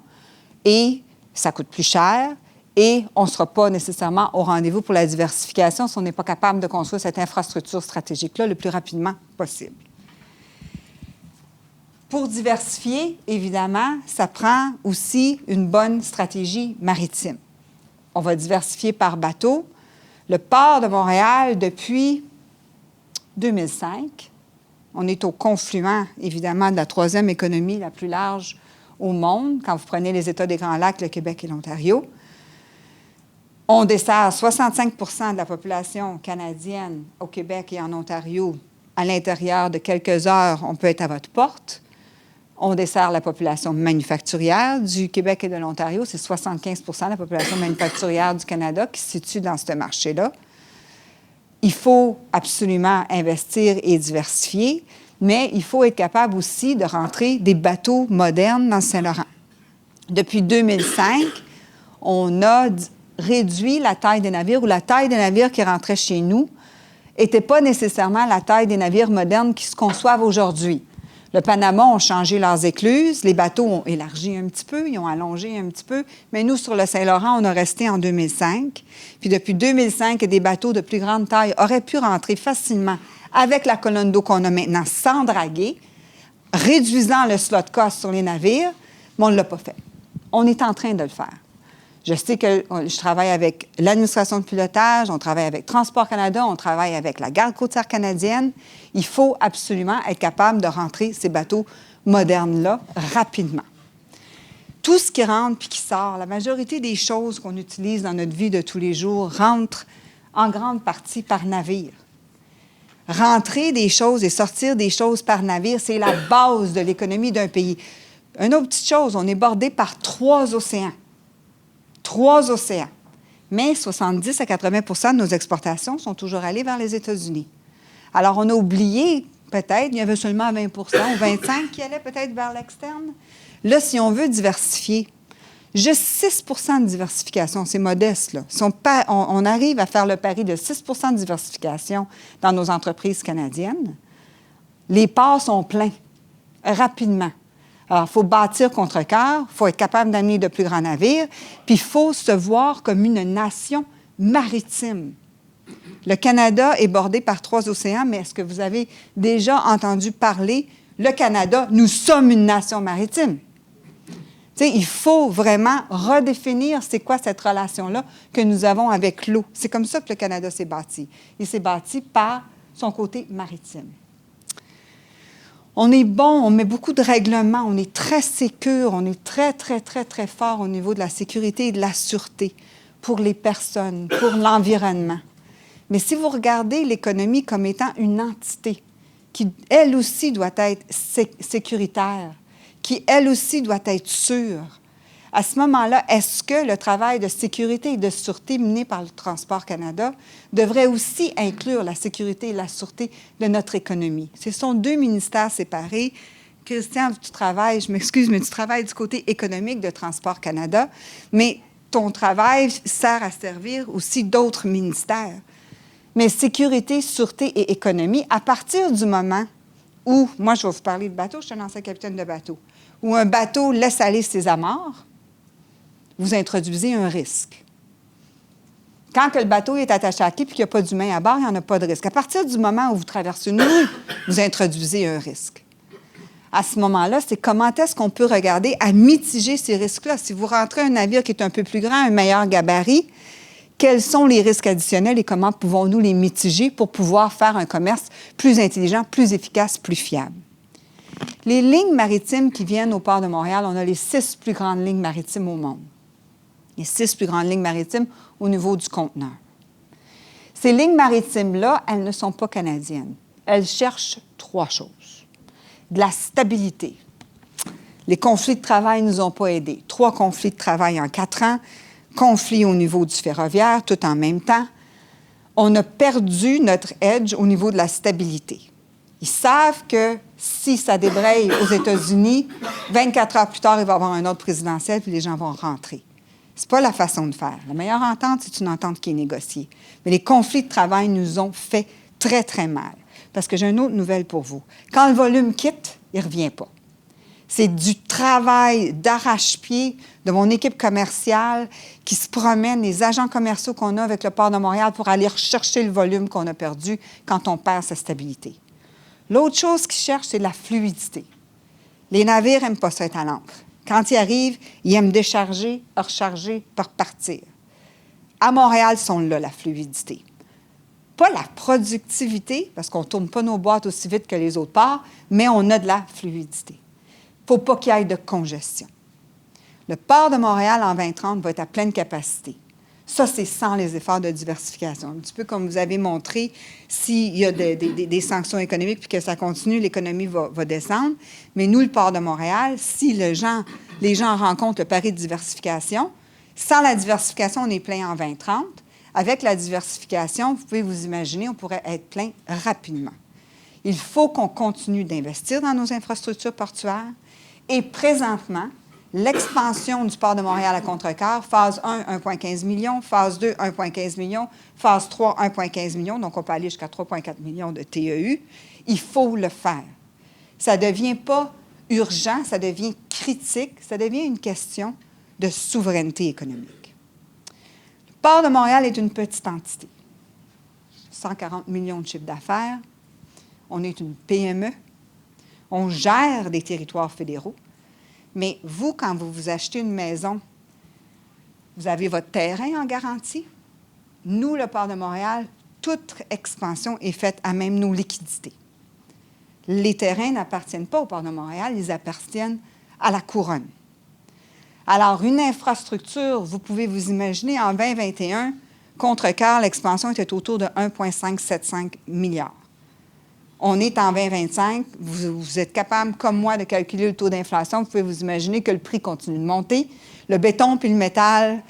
et ça coûte plus cher et on ne sera pas nécessairement au rendez-vous pour la diversification si on n'est pas capable de construire cette infrastructure stratégique-là le plus rapidement possible. Pour diversifier, évidemment, ça prend aussi une bonne stratégie maritime. On va diversifier par bateau. Le port de Montréal, depuis 2005, on est au confluent, évidemment, de la 3e économie la plus large au monde, quand vous prenez les États des Grands Lacs, le Québec et l'Ontario. On dessert 65 de la population canadienne au Québec et en Ontario. À l'intérieur de quelques heures, on peut être à votre porte. On dessert la population manufacturière du Québec et de l'Ontario. C'est 75 de la population manufacturière du Canada qui se situe dans ce marché-là. Il faut absolument investir et diversifier, mais il faut être capable aussi de rentrer des bateaux modernes dans le Saint-Laurent. Depuis 2005, on a réduit la taille des navires, ou la taille des navires qui rentraient chez nous n'était pas nécessairement la taille des navires modernes qui se conçoivent aujourd'hui. Le Panama ont changé leurs écluses, les bateaux ont élargi un petit peu, ils ont allongé un petit peu, mais nous, sur le Saint-Laurent, on a resté en 2005. Puis depuis 2005, des bateaux de plus grande taille auraient pu rentrer facilement avec la colonne d'eau qu'on a maintenant sans draguer, réduisant le slot cost sur les navires, mais on ne l'a pas fait. On est en train de le faire. Je sais que je travaille avec l'administration de pilotage, on travaille avec Transport Canada, on travaille avec la Garde côtière canadienne. Il faut absolument être capable de rentrer ces bateaux modernes-là rapidement. Tout ce qui rentre puis qui sort, la majorité des choses qu'on utilise dans notre vie de tous les jours rentrent en grande partie par navire. Rentrer des choses et sortir des choses par navire, c'est la base de l'économie d'un pays. Une autre petite chose, on est bordé par 3 océans. 3 océans. Mais 70 à 80 de nos exportations sont toujours allées vers les États-Unis. Alors, on a oublié, peut-être, il y avait seulement 20 ou 25 qui allaient peut-être vers l'externe. Là, si on veut diversifier, juste 6 de diversification, c'est modeste, là. Si on arrive à faire le pari de 6 de diversification dans nos entreprises canadiennes, les ports sont pleins rapidement. Alors, il faut bâtir contre-cœur, il faut être capable d'amener de plus grands navires, puis il faut se voir comme une nation maritime. Le Canada est bordé par 3 océans, mais est-ce que vous avez déjà entendu parler, le Canada, nous sommes une nation maritime? Tu sais, il faut vraiment redéfinir c'est quoi cette relation-là que nous avons avec l'eau. C'est comme ça que le Canada s'est bâti. Il s'est bâti par son côté maritime. On est bon, on met beaucoup de règlements, on est très sécure, on est très, très, très, très fort au niveau de la sécurité et de la sûreté pour les personnes, pour l'environnement. Mais si vous regardez l'économie comme étant une entité qui, elle aussi, doit être sécuritaire, qui, elle aussi, doit être sûre, à ce moment-là, est-ce que le travail de sécurité et de sûreté mené par le Transport Canada devrait aussi inclure la sécurité et la sûreté de notre économie? Ce sont 2 ministères séparés. Christian, tu travailles, je m'excuse, mais tu travailles du côté économique de Transport Canada, mais ton travail sert à servir aussi d'autres ministères. Mais sécurité, sûreté et économie, à partir du moment où, moi je vais vous parler de bateau, je suis un ancien capitaine de bateau, où un bateau laisse aller ses amarres, vous introduisez un risque. Quand que le bateau est attaché à quai et qu'il n'y a pas d'humain à bord, il n'y en a pas de risque. À partir du moment où vous traversez une rue, vous introduisez un risque. À ce moment-là, c'est comment est-ce qu'on peut regarder à mitiger ces risques-là. Si vous rentrez un navire qui est un peu plus grand, un meilleur gabarit, quels sont les risques additionnels et comment pouvons-nous les mitiger pour pouvoir faire un commerce plus intelligent, plus efficace, plus fiable? Les lignes maritimes qui viennent au port de Montréal, on a les 6 plus grandes lignes maritimes au monde. Les 6 plus grandes lignes maritimes au niveau du conteneur. Ces lignes maritimes-là, elles ne sont pas canadiennes. Elles cherchent 3 choses. De la stabilité. Les conflits de travail ne nous ont pas aidés. 3 conflits de travail en 4 ans, conflits au niveau du ferroviaire, tout en même temps. On a perdu notre edge au niveau de la stabilité. Ils savent que si ça débraye aux États-Unis, 24 heures plus tard, il va y avoir un autre présidentiel, puis les gens vont rentrer. Ce n'est pas la façon de faire. La meilleure entente, c'est une entente qui est négociée. Mais les conflits de travail nous ont fait très, très mal. Parce que j'ai une autre nouvelle pour vous. Quand le volume quitte, il ne revient pas. C'est du travail d'arrache-pied de mon équipe commerciale qui se promène, les agents commerciaux qu'on a avec le port de Montréal pour aller rechercher le volume qu'on a perdu quand on perd sa stabilité. L'autre chose qu'ils cherchent, c'est la fluidité. Les navires n'aiment pas ça être à l'ancre. Quand ils arrivent, ils aiment décharger, recharger, repartir. À Montréal, ils sont là, la fluidité. Pas la productivité, parce qu'on ne tourne pas nos boîtes aussi vite que les autres ports, mais on a de la fluidité. Il ne faut pas qu'il y ait de congestion. Le port de Montréal, en 2030, va être à pleine capacité. Ça, c'est sans les efforts de diversification. Un petit peu comme vous avez montré, s'il y a des sanctions économiques puis que ça continue, l'économie va descendre. Mais nous, le port de Montréal, si les gens rencontrent le pari de diversification, sans la diversification, on est plein en 2030. Avec la diversification, vous pouvez vous imaginer, on pourrait être plein rapidement. Il faut qu'on continue d'investir dans nos infrastructures portuaires. Et présentement, l'expansion du port de Montréal à Contrecœur, phase 1, 1,15 million, phase 2, 1,15 million, phase 3, 1,15 million, donc on peut aller jusqu'à 3,4 millions de TEU. Il faut le faire. Ça ne devient pas urgent, ça devient critique, ça devient une question de souveraineté économique. Le port de Montréal est une petite entité. 140 millions de chiffre d'affaires. On est une PME. On gère des territoires fédéraux. Mais vous, quand vous achetez une maison, vous avez votre terrain en garantie. Nous, le port de Montréal, toute expansion est faite à même nos liquidités. Les terrains n'appartiennent pas au port de Montréal, ils appartiennent à la couronne. Alors, une infrastructure, vous pouvez vous imaginer, en 2021, Contrecœur, l'expansion était autour de 1,575 milliards. On est en 2025, vous êtes capable, comme moi, de calculer le taux d'inflation. Vous pouvez vous imaginer que le prix continue de monter. Le béton puis le métal,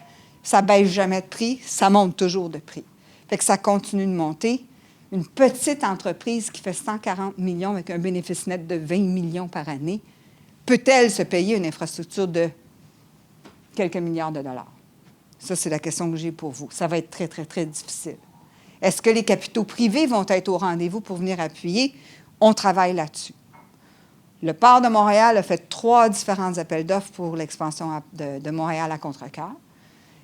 ça ne baisse jamais de prix, ça monte toujours de prix. Fait que ça continue de monter. Une petite entreprise qui fait 140 millions avec un bénéfice net de 20 millions par année, peut-elle se payer une infrastructure de quelques milliards de dollars? Ça, c'est la question que j'ai pour vous. Ça va être très, très, très difficile. Est-ce que les capitaux privés vont être au rendez-vous pour venir appuyer? On travaille là-dessus. Le port de Montréal a fait 3 différents appels d'offres pour l'expansion de Montréal à Contrecœur.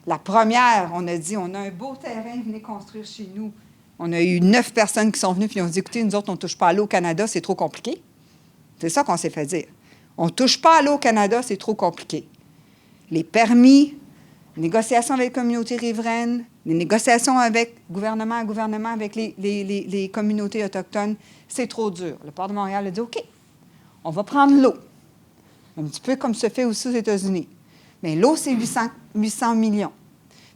La première, on a dit, on a un beau terrain, venez construire chez nous. On a eu 9 personnes qui sont venues puis on dit, écoutez, nous autres, on ne touche pas à l'eau au Canada, c'est trop compliqué. C'est ça qu'on s'est fait dire. On ne touche pas à l'eau au Canada, c'est trop compliqué. Les permis, négociations avec les communautés riveraines, les négociations avec gouvernement à gouvernement, avec les communautés autochtones, c'est trop dur. Le port de Montréal a dit, OK, on va prendre l'eau. Un petit peu comme se fait aussi aux États-Unis. Mais l'eau, c'est 800 millions.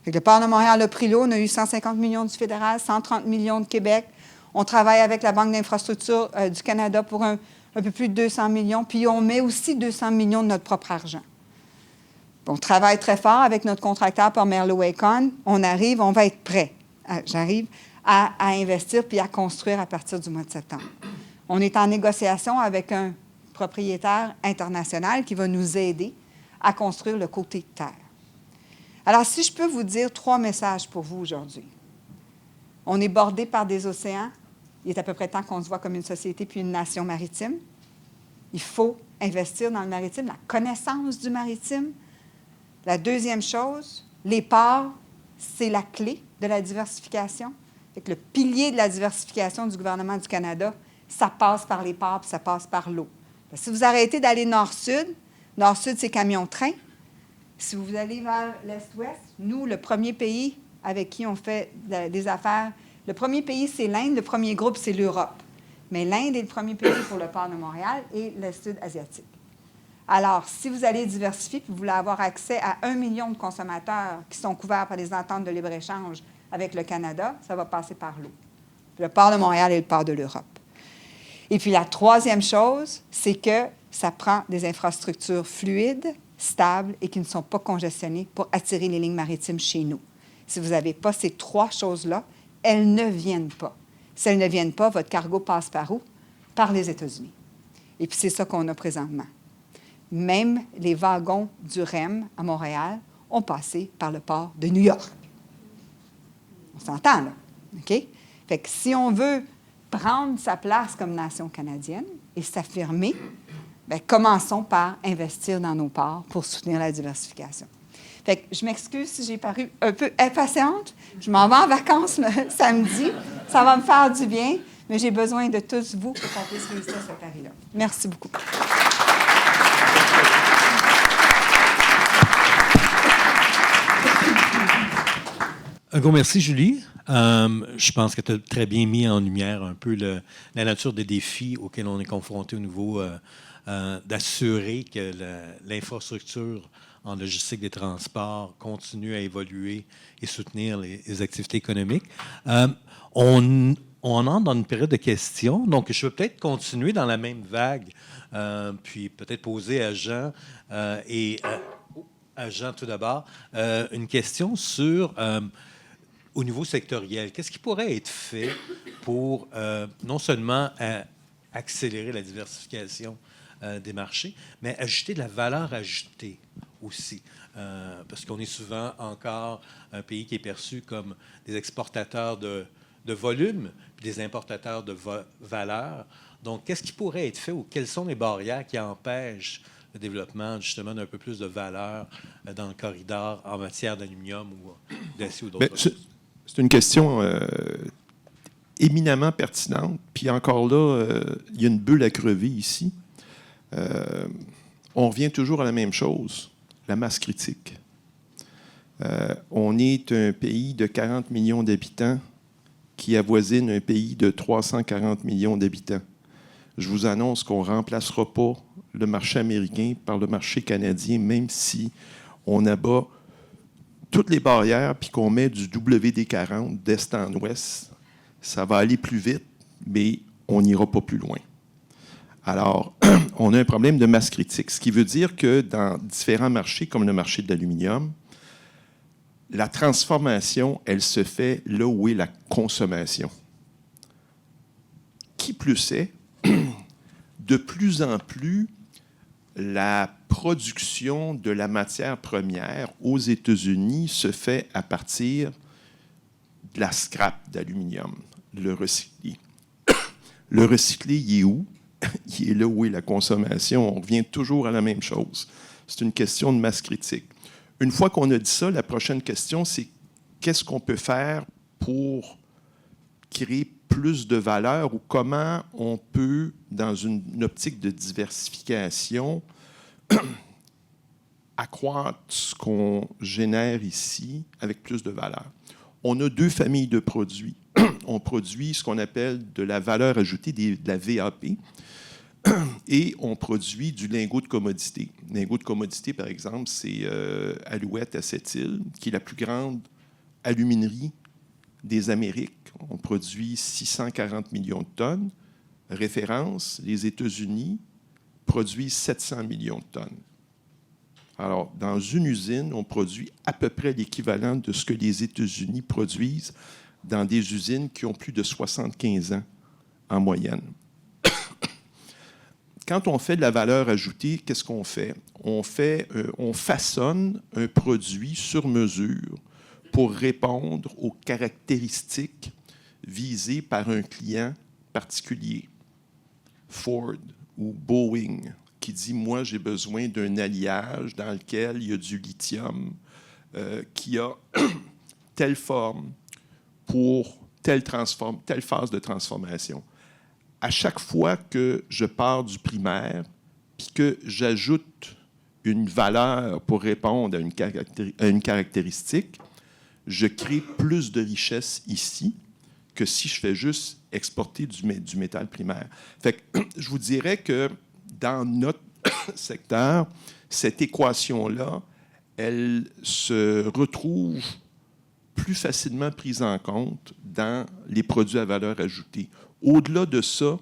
Fait que le port de Montréal a pris l'eau. On a eu 150 millions du fédéral, 130 millions de Québec. On travaille avec la Banque d'infrastructure du Canada pour un peu plus de 200 millions. Puis on met aussi 200 millions de notre propre argent. On travaille très fort avec notre contracteur par Merlo Econ. On arrive, on va être prêt. J'arrive à investir puis à construire à partir du mois de septembre. On est en négociation avec un propriétaire international qui va nous aider à construire le côté terre. Alors, si je peux vous dire 3 messages pour vous aujourd'hui. On est bordé par des océans. Il est à peu près temps qu'on se voit comme une société puis une nation maritime. Il faut investir dans le maritime, la connaissance du maritime. La deuxième chose, les ports, c'est la clé. de la diversification. Fait que le pilier de la diversification du gouvernement du Canada, ça passe par les ports puis ça passe par l'eau. Si vous arrêtez d'aller nord-sud, nord-sud, c'est camion-train. Si vous allez vers l'est-ouest, nous, le premier pays avec qui on fait des affaires, le premier pays, c'est l'Inde, le premier groupe, c'est l'Europe. Mais l'Inde est le premier pays pour le port de Montréal et le sud asiatique. Alors, si vous allez diversifier et vous voulez avoir accès à 1 million de consommateurs qui sont couverts par des ententes de libre-échange avec le Canada, ça va passer par l'eau. Le port de Montréal et le port de l'Europe. Et puis la troisième chose, c'est que ça prend des infrastructures fluides, stables et qui ne sont pas congestionnées pour attirer les lignes maritimes chez nous. Si vous n'avez pas ces trois choses-là, elles ne viennent pas. Si elles ne viennent pas, votre cargo passe par où? Par les États-Unis. Et puis c'est ça qu'on a présentement. Même les wagons du REM à Montréal ont passé par le port de New York. On s'entend, là. OK? Fait que si on veut prendre sa place comme nation canadienne et s'affirmer, bien, commençons par investir dans nos ports pour soutenir la diversification. Fait que je m'excuse si j'ai paru un peu impatiente. Je m'en vais en vacances le samedi. Ça va me faire du bien, mais j'ai besoin de tous vous pour qu'on puisse réussir ce pari-là. Merci beaucoup. Un gros merci, Julie. Je pense que tu as très bien mis en lumière un peu la nature des défis auxquels on est confronté au niveau d'assurer que l'infrastructure en logistique des transports continue à évoluer et soutenir les activités économiques. On entre dans une période de questions, donc je vais peut-être continuer dans la même vague, puis peut-être poser à Jean à Jean tout d'abord une question sur au niveau sectoriel. Qu'est-ce qui pourrait être fait pour non seulement accélérer la diversification des marchés, mais ajouter de la valeur ajoutée aussi? Parce qu'on est souvent encore un pays qui est perçu comme des exportateurs de volume, puis des importateurs de valeur. Donc, qu'est-ce qui pourrait être fait ou quelles sont les barrières qui empêchent le développement, justement, d'un peu plus de valeur dans le corridor en matière d'aluminium ou d'acier ou d'autres choses? C'est une question éminemment pertinente. Puis encore là, il y a une bulle à crever ici. On revient toujours à la même chose, la masse critique. On est un pays de 40 millions d'habitants qui avoisine un pays de 340 millions d'habitants. Je vous annonce qu'on ne remplacera pas le marché américain par le marché canadien, même si on abat toutes les barrières puis qu'on met du WD-40 d'est en ouest. Ça va aller plus vite, mais on n'ira pas plus loin. Alors, on a un problème de masse critique, ce qui veut dire que dans différents marchés, comme le marché de l'aluminium, la transformation, elle se fait là où est la consommation. Qui plus est, de plus en plus, la production de la matière première aux États-Unis se fait à partir de la scrap d'aluminium, le recyclé. Le recyclé, il est où? Il est là où est la consommation. On revient toujours à la même chose. C'est une question de masse critique. Une fois qu'on a dit ça, la prochaine question, c'est qu'est-ce qu'on peut faire pour créer plus de valeur ou comment on peut, dans une optique de diversification, accroître ce qu'on génère ici avec plus de valeur. On a deux familles de produits. On produit ce qu'on appelle de la valeur ajoutée, de la VAP, et on produit du lingot de commodité. Lingot de commodité, par exemple, c'est Alouette à Sept-Îles, qui est la plus grande aluminerie des Amériques. On produit 640 millions de tonnes. Référence, les États-Unis produisent 700 millions de tonnes. Alors, dans une usine, on produit à peu près l'équivalent de ce que les États-Unis produisent dans des usines qui ont plus de 75 ans en moyenne. Quand on fait de la valeur ajoutée, qu'est-ce qu'on fait? On façonne un produit sur mesure pour répondre aux caractéristiques visées par un client particulier. Ford ou Boeing, qui dit « Moi, j'ai besoin d'un alliage dans lequel il y a du lithium qui a telle forme, pour telle phase de transformation. À chaque fois que je pars du primaire, puis que j'ajoute une valeur pour répondre à une caractéristique, je crée plus de richesse ici que si je fais juste exporter du métal primaire. Fait que je vous dirais que dans notre secteur, cette équation-là, elle se retrouve plus facilement prise en compte dans les produits à valeur ajoutée. Au-delà de ça,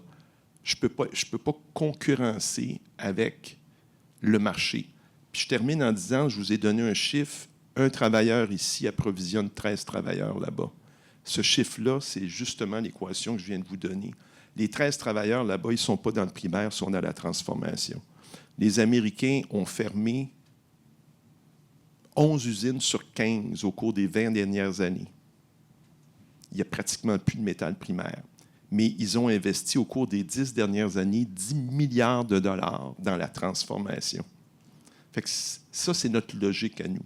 je peux pas concurrencer avec le marché. Puis je termine en disant, je vous ai donné un chiffre, un travailleur ici approvisionne 13 travailleurs là-bas. Ce chiffre-là, c'est justement l'équation que je viens de vous donner. Les 13 travailleurs là-bas, ils ne sont pas dans le primaire, ils sont dans la transformation. Les Américains ont fermé 11 usines sur 15 au cours des 20 dernières années. Il n'y a pratiquement plus de métal primaire. Mais ils ont investi au cours des 10 dernières années 10 milliards de dollars dans la transformation. Fait que ça, c'est notre logique à nous.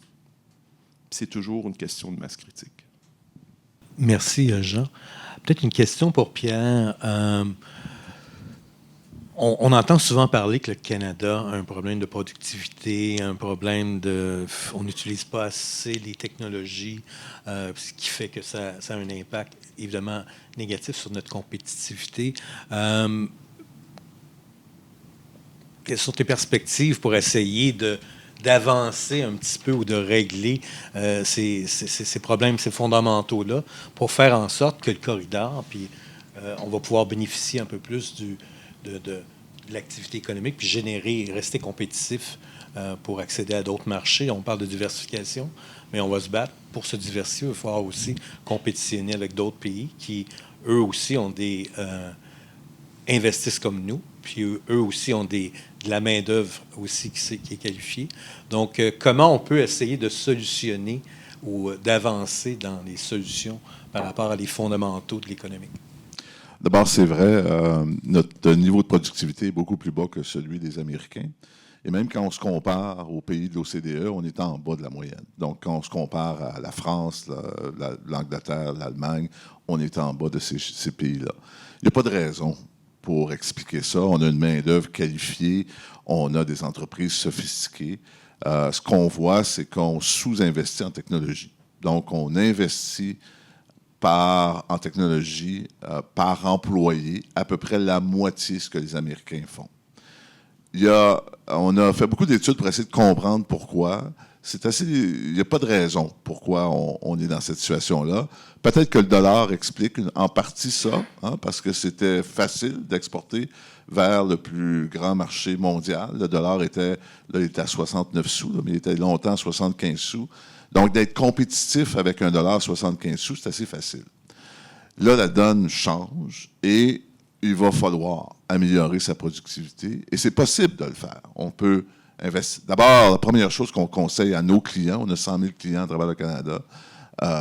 C'est toujours une question de masse critique. Merci, Jean. Peut-être une question pour Pierre. On entend souvent parler que le Canada a un problème de productivité, un problème de... On n'utilise pas assez les technologies, ce qui fait que ça a un impact, évidemment, négatif sur notre compétitivité. Quelles sont tes perspectives pour essayer d'avancer un petit peu ou de régler ces problèmes, ces fondamentaux-là, pour faire en sorte que le corridor, puis on va pouvoir bénéficier un peu plus de l'activité économique, puis rester compétitif pour accéder à d'autres marchés. On parle de diversification, mais on va se battre pour se diversifier. Il va falloir aussi compétitionner avec d'autres pays qui, eux aussi, investissent comme nous, puis eux aussi ont de la main-d'œuvre aussi qui est qualifiée. Donc, comment on peut essayer de solutionner ou d'avancer dans les solutions par rapport à les fondamentaux de l'économie? D'abord, c'est vrai, notre niveau de productivité est beaucoup plus bas que celui des Américains. Et même quand on se compare aux pays de l'OCDE, on est en bas de la moyenne. Donc, quand on se compare à la France, l'Angleterre, l'Allemagne, on est en bas de ces pays-là. Il n'y a pas de raison pour expliquer ça. On a une main-d'œuvre qualifiée, on a des entreprises sophistiquées. Ce qu'on voit, c'est qu'on sous-investit en technologie. Donc, on investit en technologie, par employé, à peu près la moitié de ce que les Américains font. On a fait beaucoup d'études pour essayer de comprendre pourquoi. Il n'y a pas de raison pourquoi on est dans cette situation-là. Peut-être que le dollar explique en partie ça, parce que c'était facile d'exporter vers le plus grand marché mondial. Le dollar était à 69 sous, mais il était longtemps à 75 sous. Donc, d'être compétitif avec un dollar 75 sous, c'est assez facile. Là, la donne change et il va falloir améliorer sa productivité. Et c'est possible de le faire. On peut investir. D'abord, la première chose qu'on conseille à nos clients, on a 100 000 clients à travers le Canada,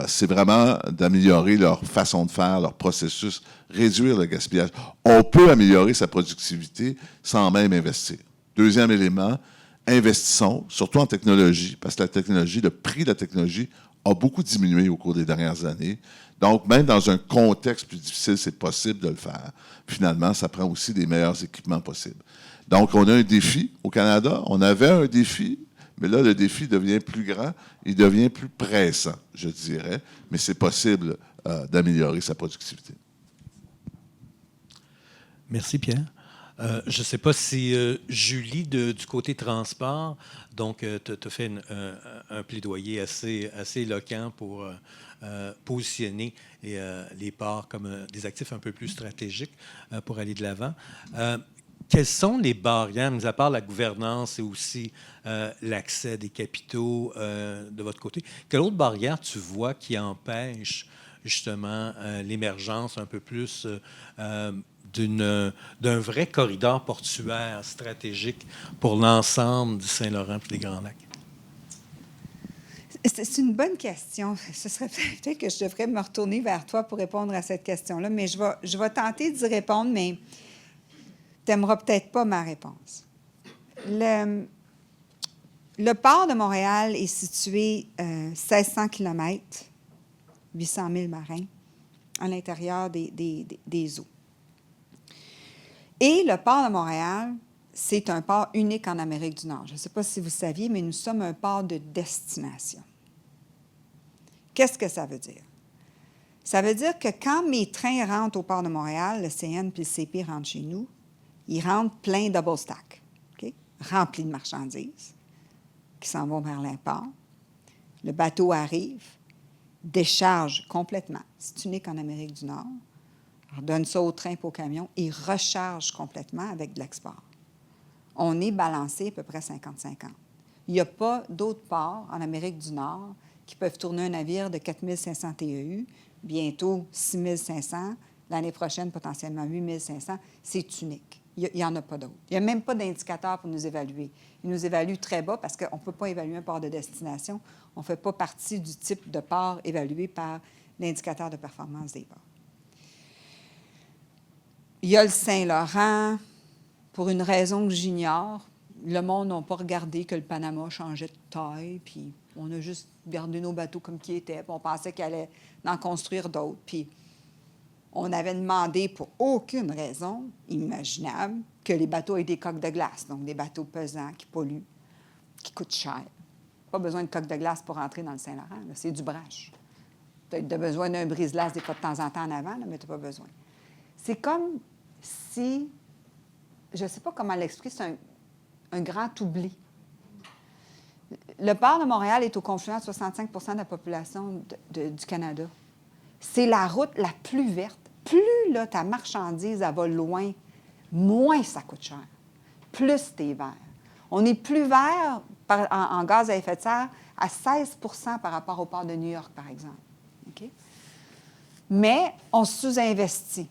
c'est vraiment d'améliorer leur façon de faire, leur processus, réduire le gaspillage. On peut améliorer sa productivité sans même investir. Deuxième élément, investissons, surtout en technologie, parce que le prix de la technologie a beaucoup diminué au cours des dernières années. Donc, même dans un contexte plus difficile, c'est possible de le faire. Finalement, ça prend aussi des meilleurs équipements possibles. Donc, on a un défi au Canada. On avait un défi, mais là, le défi devient plus grand, il devient plus pressant, je dirais. Mais c'est possible d'améliorer sa productivité. Merci, Pierre. Je ne sais pas si Julie, du côté transport, donc tu as fait un plaidoyer assez éloquent pour positionner les ports comme des actifs un peu plus stratégiques pour aller de l'avant. Quelles sont les barrières, mis à part la gouvernance et aussi l'accès des capitaux de votre côté? Quelle autre barrière tu vois qui empêche justement l'émergence un peu plus d'un vrai corridor portuaire stratégique pour l'ensemble du Saint-Laurent et des Grands Lacs? C'est une bonne question. Ce serait peut-être que je devrais me retourner vers toi pour répondre à cette question-là, mais je vais tenter d'y répondre, mais tu n'aimeras peut-être pas ma réponse. Le port de Montréal est situé 1600 km, 800 000 marins. à l'intérieur des eaux. Et le port de Montréal, c'est un port unique en Amérique du Nord. Je ne sais pas si vous saviez, mais nous sommes un port de destination. Qu'est-ce que ça veut dire? Ça veut dire que quand mes trains rentrent au port de Montréal, le CN puis le CP rentrent chez nous, ils rentrent plein double stack, okay? Remplis de marchandises qui s'en vont vers l'import. Le bateau arrive, décharge complètement. C'est unique en Amérique du Nord. On donne ça au train et au camion et recharge complètement avec de l'export. On est balancé à peu près 50-50. Il n'y a pas d'autres ports en Amérique du Nord qui peuvent tourner un navire de 4500 TEU, bientôt 6500, l'année prochaine potentiellement 8500. C'est unique. Il n'y en a pas d'autres. Il n'y a même pas d'indicateur pour nous évaluer. Ils nous évaluent très bas parce qu'on ne peut pas évaluer un port de destination. On ne fait pas partie du type de port évalué par l'indicateur de performance des ports. Il y a le Saint-Laurent, pour une raison que j'ignore. Le monde n'a pas regardé que le Panama changeait de taille, puis on a juste gardé nos bateaux comme qu'ils étaient, puis on pensait qu'il allait en construire d'autres. Puis on avait demandé, pour aucune raison imaginable, que les bateaux aient des coques de glace, donc des bateaux pesants qui polluent, qui coûtent cher. Pas besoin de coque de glace pour entrer dans le Saint-Laurent, là, c'est du brache. Tu as besoin d'un brise-glace des fois de temps en temps en avant, là, mais tu n'as pas besoin. C'est comme si, je ne sais pas comment l'expliquer, c'est un grand oubli. Le port de Montréal est au confluent de 65 de la population du Canada. C'est la route la plus verte. Plus là, ta marchandise elle va loin, moins ça coûte cher. Plus tu es vert. On est plus vert en gaz à effet de serre à 16 par rapport au port de New York, par exemple. Okay? Mais on sous-investit.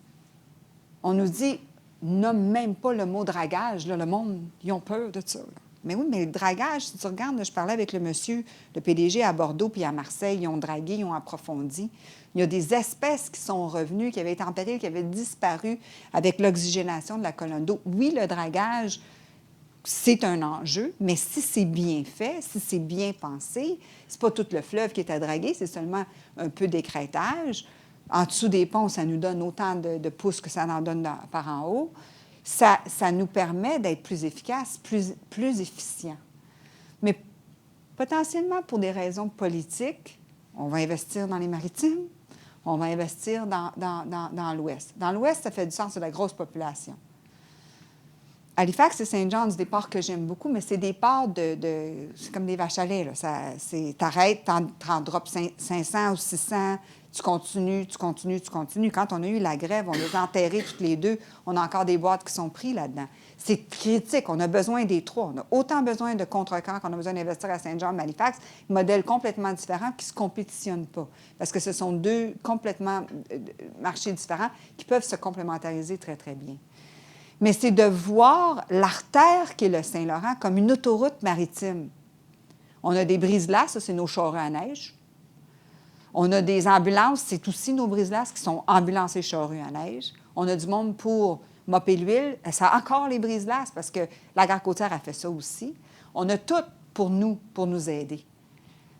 On nous dit, nomme même pas le mot dragage. Là, le monde, ils ont peur de ça. Là. Mais oui, mais le dragage, si tu regardes, là, je parlais avec le monsieur, le PDG à Bordeaux puis à Marseille, ils ont dragué, ils ont approfondi. Il y a des espèces qui sont revenues, qui avaient été en péril, qui avaient disparu avec l'oxygénation de la colonne d'eau. Oui, le dragage, c'est un enjeu, mais si c'est bien fait, si c'est bien pensé, c'est pas tout le fleuve qui est à draguer, c'est seulement un peu d'écrêtage. En dessous des ponts, ça nous donne autant de pouces que ça en donne par en haut. Ça nous permet d'être plus efficaces, plus efficients. Mais potentiellement, pour des raisons politiques, on va investir dans les maritimes, on va investir dans l'Ouest. Dans l'Ouest, ça fait du sens, c'est la grosse population. Halifax et Saint John, c'est des ports que j'aime beaucoup, mais c'est des ports c'est comme des vaches à lait. T'arrêtes, t'en drops 500 ou 600, tu continues. Quand on a eu la grève, on les a enterrés toutes les deux. On a encore des boîtes qui sont prises là-dedans. C'est critique. On a besoin des trois. On a autant besoin de contre-camps qu'on a besoin d'investir à Saint John, Halifax. Modèles complètement différents qui ne se compétitionnent pas. Parce que ce sont deux complètement marchés différents qui peuvent se complémentariser très, très bien. Mais c'est de voir l'artère qui est le Saint-Laurent comme une autoroute maritime. On a des brise-glaces, ça, c'est nos charrues à neige. On a des ambulances, c'est aussi nos brise-glaces qui sont ambulancées charrues à neige. On a du monde pour mopper l'huile. Ça a encore les brise-glaces parce que la gare côtière a fait ça aussi. On a tout pour nous aider.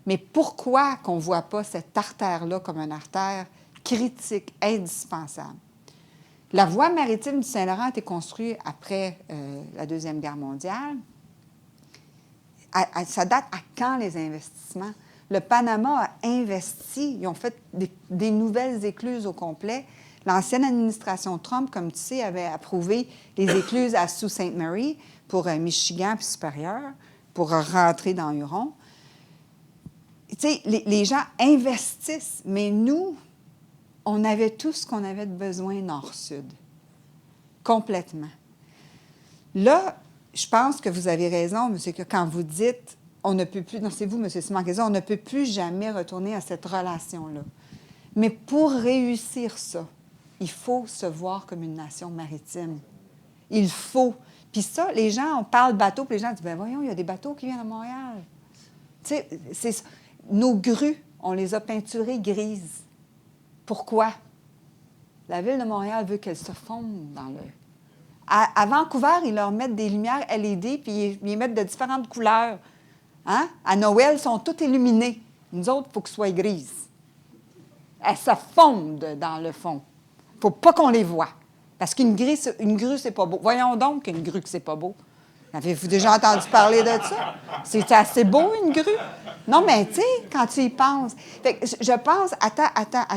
Mais pourquoi qu'on ne voit pas cette artère-là comme une artère critique, indispensable? La voie maritime du Saint-Laurent a été construite après la Deuxième Guerre mondiale. Ça date à quand, les investissements? Le Panama a investi, ils ont fait des nouvelles écluses au complet. L'ancienne administration Trump, comme tu sais, avait approuvé les écluses à Sault Ste. Marie pour Michigan puis supérieur, pour rentrer dans Huron. Tu sais, les gens investissent, mais nous, on avait tout ce qu'on avait de besoin nord-sud. Complètement. Là, je pense que vous avez raison, monsieur, que quand vous dites on ne peut plus, non, c'est vous, M. Simanquesa, on ne peut plus jamais retourner à cette relation-là. Mais pour réussir ça, il faut se voir comme une nation maritime. Il faut. Puis ça, les gens, on parle bateau, puis les gens disent, bien voyons, il y a des bateaux qui viennent à Montréal. Tu sais, nos grues, on les a peinturées grises. Pourquoi? La Ville de Montréal veut qu'elles se fondent dans le... À Vancouver, ils leur mettent des lumières LED, puis ils les mettent de différentes couleurs. Hein? À Noël, ils sont toutes illuminées. Nous autres, il faut qu'elles soient grises. elles se fondent dans le fond. Il ne faut pas qu'on les voie. Parce qu'une grue, c'est pas beau. Voyons donc qu'une grue, que c'est pas beau. Avez-vous déjà entendu parler de ça? C'est assez beau, une grue? Non, mais tu sais, quand tu y penses. Fait que je pense, à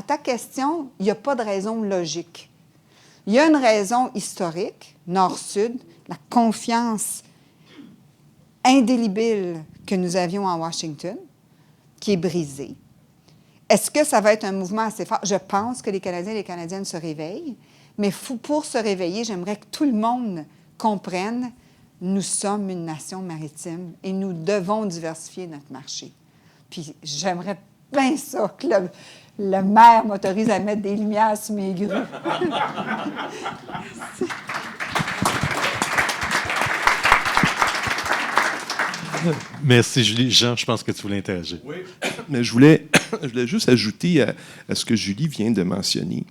ta question, il n'y a pas de raison logique. Il y a une raison historique, nord-sud, la confiance indélébile que nous avions en Washington, qui est brisée. Est-ce que ça va être un mouvement assez fort? Je pense que les Canadiens et les Canadiennes se réveillent, mais pour se réveiller, j'aimerais que tout le monde comprenne, nous sommes une nation maritime et nous devons diversifier notre marché. Puis j'aimerais bien ça que le maire m'autorise à mettre des lumières sur mes grues. Merci, Julie. Jean, je pense que tu voulais interagir. Oui, mais je voulais juste ajouter à ce que Julie vient de mentionner.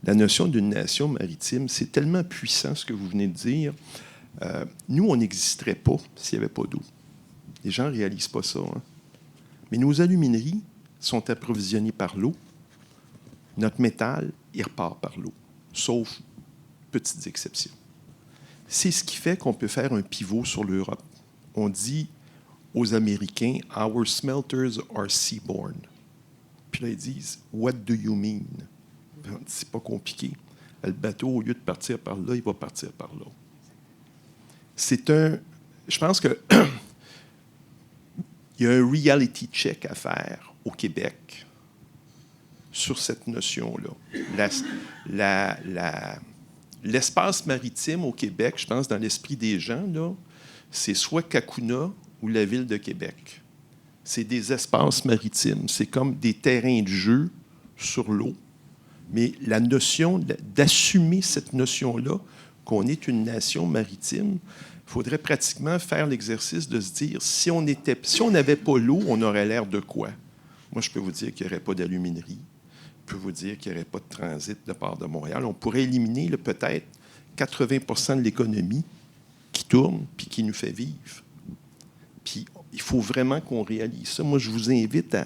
La notion d'une nation maritime, c'est tellement puissant ce que vous venez de dire. Nous, on n'existerait pas s'il n'y avait pas d'eau. Les gens ne réalisent pas ça. Hein? Mais nos alumineries sont approvisionnées par l'eau. Notre métal, il repart par l'eau, sauf petites exceptions. C'est ce qui fait qu'on peut faire un pivot sur l'Europe. On dit aux Américains, « Our smelters are seaborne ». Puis là, ils disent, « What do you mean? » C'est pas compliqué. Le bateau, au lieu de partir par là, il va partir par là. Je pense que il y a un reality check à faire au Québec sur cette notion-là. L'espace maritime au Québec, je pense, dans l'esprit des gens, là, c'est soit Kakuna ou la ville de Québec. C'est des espaces maritimes. C'est comme des terrains de jeu sur l'eau. Mais la notion d'assumer cette notion-là, qu'on est une nation maritime, il faudrait pratiquement faire l'exercice de se dire, si on n'avait pas l'eau, on aurait l'air de quoi? Moi, je peux vous dire qu'il n'y aurait pas d'aluminerie. Je peux vous dire qu'il n'y aurait pas de transit de part de Montréal. On pourrait éliminer peut-être 80 de l'économie qui tourne puis qui nous fait vivre. Puis il faut vraiment qu'on réalise ça. Moi, je vous invite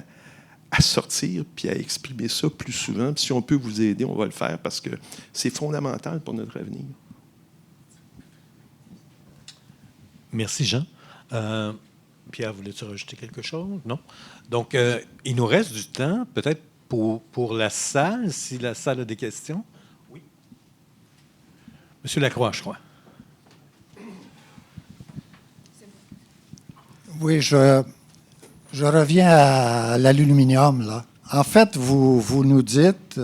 à sortir puis à exprimer ça plus souvent. Puis si on peut vous aider, on va le faire parce que c'est fondamental pour notre avenir. Merci, Jean. Pierre, voulais-tu rajouter quelque chose? Non? Donc, il nous reste du temps, peut-être pour la salle, si la salle a des questions. Oui. Monsieur Lacroix, je crois. Oui, je reviens à l'aluminium, là. En fait, vous nous dites,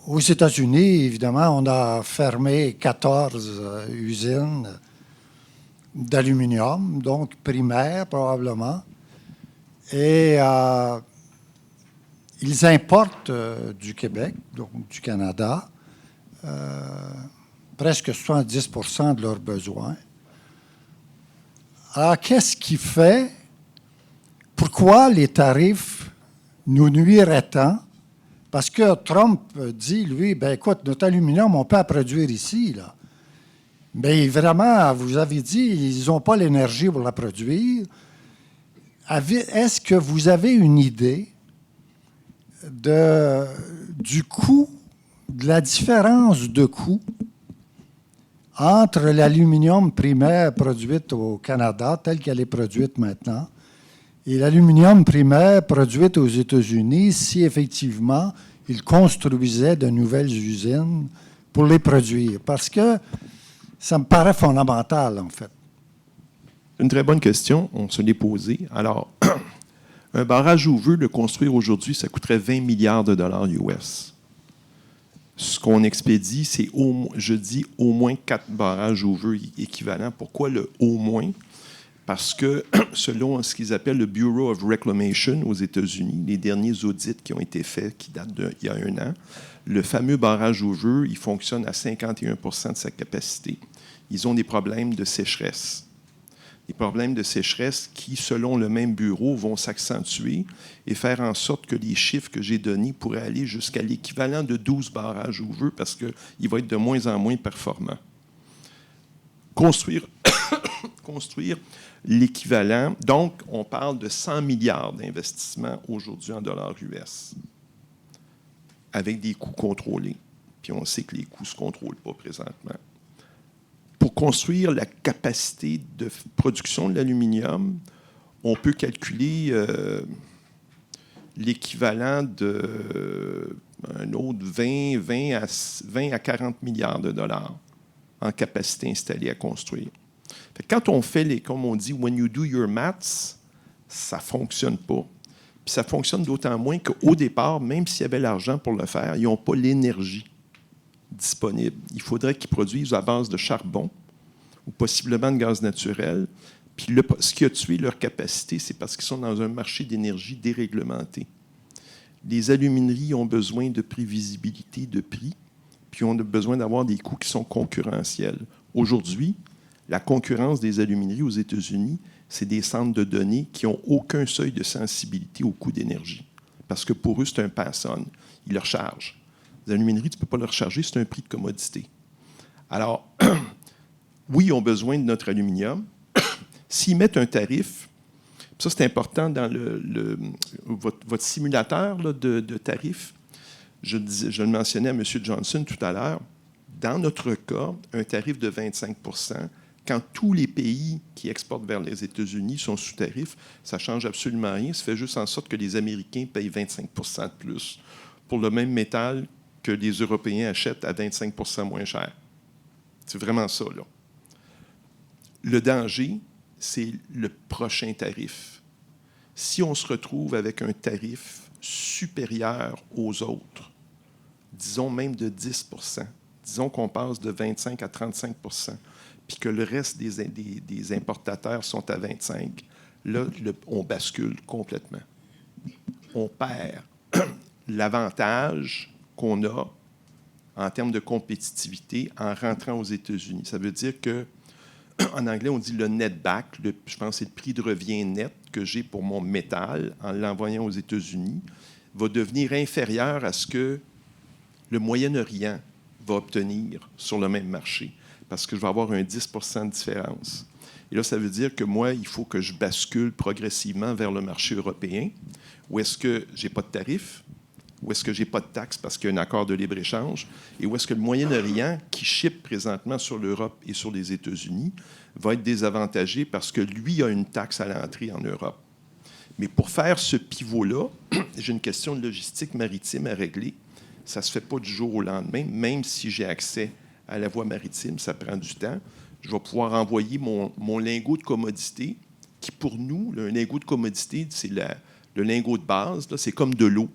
aux États-Unis, évidemment, on a fermé 14 usines d'aluminium, donc primaires probablement, et ils importent du Québec, donc du Canada, presque 70% de leurs besoins. Alors, qu'est-ce qui fait? Pourquoi les tarifs nous nuiraient tant? Parce que Trump dit, lui, ben écoute, notre aluminium, on peut en produire ici, là. Mais vraiment, vous avez dit, ils n'ont pas l'énergie pour la produire. Est-ce que vous avez une idée du coût, de la différence de coût entre l'aluminium primaire produite au Canada, telle qu'elle est produite maintenant, et l'aluminium primaire produite aux États-Unis, si effectivement ils construisaient de nouvelles usines pour les produire? Parce que ça me paraît fondamental, en fait. Une très bonne question. On se l'est posée. Alors, un barrage ouveux, le construire aujourd'hui, ça coûterait 20 milliards de dollars US. Ce qu'on expédie, c'est, je dis, au moins 4 barrages ouveux équivalents. Pourquoi le « au moins » ? Parce que, selon ce qu'ils appellent le Bureau of Reclamation aux États-Unis, les derniers audits qui ont été faits, qui datent d'il y a 1 an, le fameux barrage ouveux, il fonctionne à 51% de sa capacité. Ils ont des problèmes de sécheresse. Des problèmes de sécheresse qui, selon le même bureau, vont s'accentuer et faire en sorte que les chiffres que j'ai donnés pourraient aller jusqu'à l'équivalent de 12 barrages ouveux parce qu'il va être de moins en moins performant. Construire construire l'équivalent. Donc, on parle de 100 milliards d'investissements aujourd'hui en dollars US, avec des coûts contrôlés. Puis on sait que les coûts ne se contrôlent pas présentement. Pour construire la capacité de production de l'aluminium, on peut calculer l'équivalent d'un autre 20 à 40 milliards de dollars en capacité installée à construire. Fait que quand on fait comme on dit, when you do your maths, ça ne fonctionne pas. Puis ça fonctionne d'autant moins qu'au départ, même s'il y avait l'argent pour le faire, ils n'ont pas l'énergie disponible. Il faudrait qu'ils produisent à base de charbon ou possiblement de gaz naturel. Puis ce qui a tué leur capacité, c'est parce qu'ils sont dans un marché d'énergie déréglementé. Les alumineries ont besoin de prévisibilité de prix, puis ont besoin d'avoir des coûts qui sont concurrentiels. Aujourd'hui, la concurrence des alumineries aux États-Unis, c'est des centres de données qui n'ont aucun seuil de sensibilité au coût d'énergie. Parce que pour eux, c'est un pass-on. Ils le rechargent. Les alumineries, tu ne peux pas le recharger, c'est un prix de commodité. Alors, oui, ils ont besoin de notre aluminium. S'ils mettent un tarif, ça c'est important dans votre simulateur là, de tarifs, je le mentionnais à M. Johnson tout à l'heure, dans notre cas, un tarif de 25 %, quand tous les pays qui exportent vers les États-Unis sont sous tarif, ça ne change absolument rien. Ça fait juste en sorte que les Américains payent 25 % de plus pour le même métal que les Européens achètent à 25 % moins cher. C'est vraiment ça, là. Le danger, c'est le prochain tarif. Si on se retrouve avec un tarif supérieur aux autres, disons même de 10 %, disons qu'on passe de 25 à 35 %, puis que le reste des importateurs sont à 25 %, là, on bascule complètement. On perd l'avantage qu'on a en termes de compétitivité en rentrant aux États-Unis. Ça veut dire que en anglais, on dit le net back, je pense que c'est le prix de revient net que j'ai pour mon métal en l'envoyant aux États-Unis, va devenir inférieur à ce que le Moyen-Orient va obtenir sur le même marché, parce que je vais avoir un 10 % de différence. Et là, ça veut dire que moi, il faut que je bascule progressivement vers le marché européen, où est-ce que je n'ai pas de tarif, où est-ce que je n'ai pas de taxes parce qu'il y a un accord de libre-échange, et où est-ce que le Moyen-Orient, qui ship présentement sur l'Europe et sur les États-Unis, va être désavantagé parce que lui a une taxe à l'entrée en Europe. Mais pour faire ce pivot-là, j'ai une question de logistique maritime à régler. Ça ne se fait pas du jour au lendemain, même si j'ai accès à la voie maritime, ça prend du temps. Je vais pouvoir envoyer mon lingot de commodité, qui pour nous, un lingot de commodité, c'est le lingot de base, là, c'est comme de l'eau.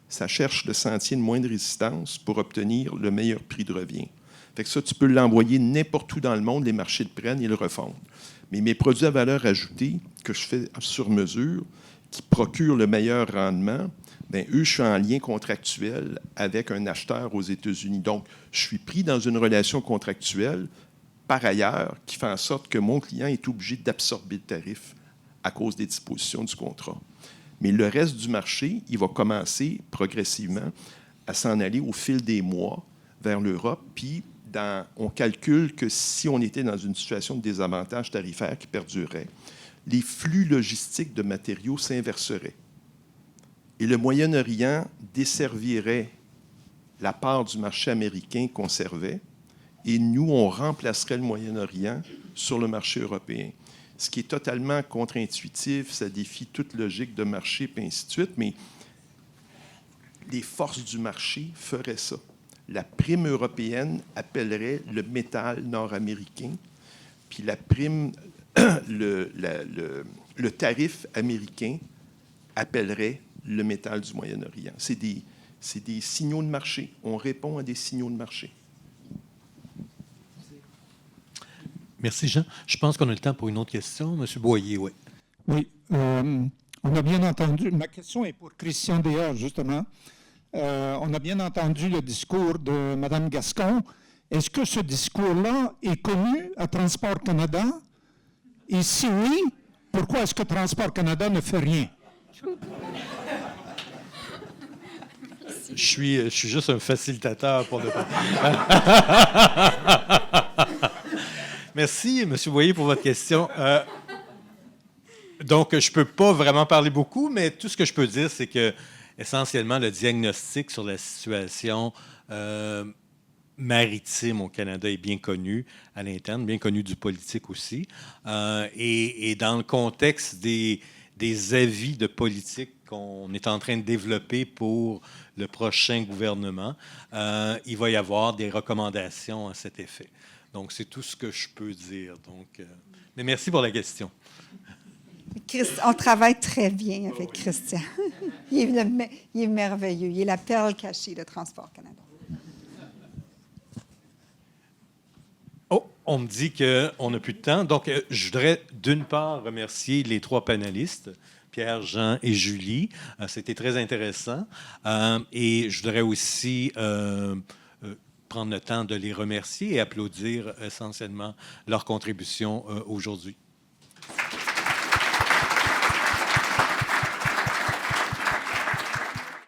Ça cherche le sentier de moindre résistance pour obtenir le meilleur prix de revient. Fait que ça, tu peux l'envoyer n'importe où dans le monde, les marchés le prennent et le refondent. Mais mes produits à valeur ajoutée, que je fais sur mesure, qui procurent le meilleur rendement, bien, eux, je suis en lien contractuel avec un acheteur aux États-Unis. Donc, je suis pris dans une relation contractuelle, par ailleurs, qui fait en sorte que mon client est obligé d'absorber le tarif à cause des dispositions du contrat. Mais le reste du marché, il va commencer progressivement à s'en aller au fil des mois vers l'Europe. Puis, on calcule que si on était dans une situation de désavantage tarifaire qui perdurait, les flux logistiques de matériaux s'inverseraient. Et le Moyen-Orient desservirait la part du marché américain qu'on servait, et nous, on remplacerait le Moyen-Orient sur le marché européen. Ce qui est totalement contre-intuitif, ça défie toute logique de marché, puis ainsi de suite, mais les forces du marché feraient ça. La prime européenne appellerait le métal nord-américain, puis la prime, le tarif américain appellerait le métal du Moyen-Orient. C'est des signaux de marché. On répond à des signaux de marché. Merci, Jean. Je pense qu'on a le temps pour une autre question. M. Boyer, oui. Oui. On a bien entendu. Ma question est pour Christian Deshaies, justement. On a bien entendu le discours de Mme Gascon. Est-ce que ce discours-là est connu à Transport Canada? Et si oui, pourquoi est-ce que Transport Canada ne fait rien? Je suis juste un facilitateur pour le... Merci, M. Boyer, pour votre question. Donc, je ne peux pas vraiment parler beaucoup, mais tout ce que je peux dire, c'est que, essentiellement, le diagnostic sur la situation maritime au Canada est bien connu à l'interne, bien connu du politique aussi. Et dans le contexte des avis de politique qu'on est en train de développer pour le prochain gouvernement, il va y avoir des recommandations à cet effet. Donc, c'est tout ce que je peux dire. Donc, mais merci pour la question. On travaille très bien avec Christian. Il est merveilleux. Il est la perle cachée de Transport Canada. Oh, on me dit qu'on n'a plus de temps. Donc, je voudrais d'une part remercier les 3 panélistes, Pierre, Jean et Julie. C'était très intéressant. Et je voudrais aussi prendre le temps de les remercier et applaudir essentiellement leur contribution aujourd'hui.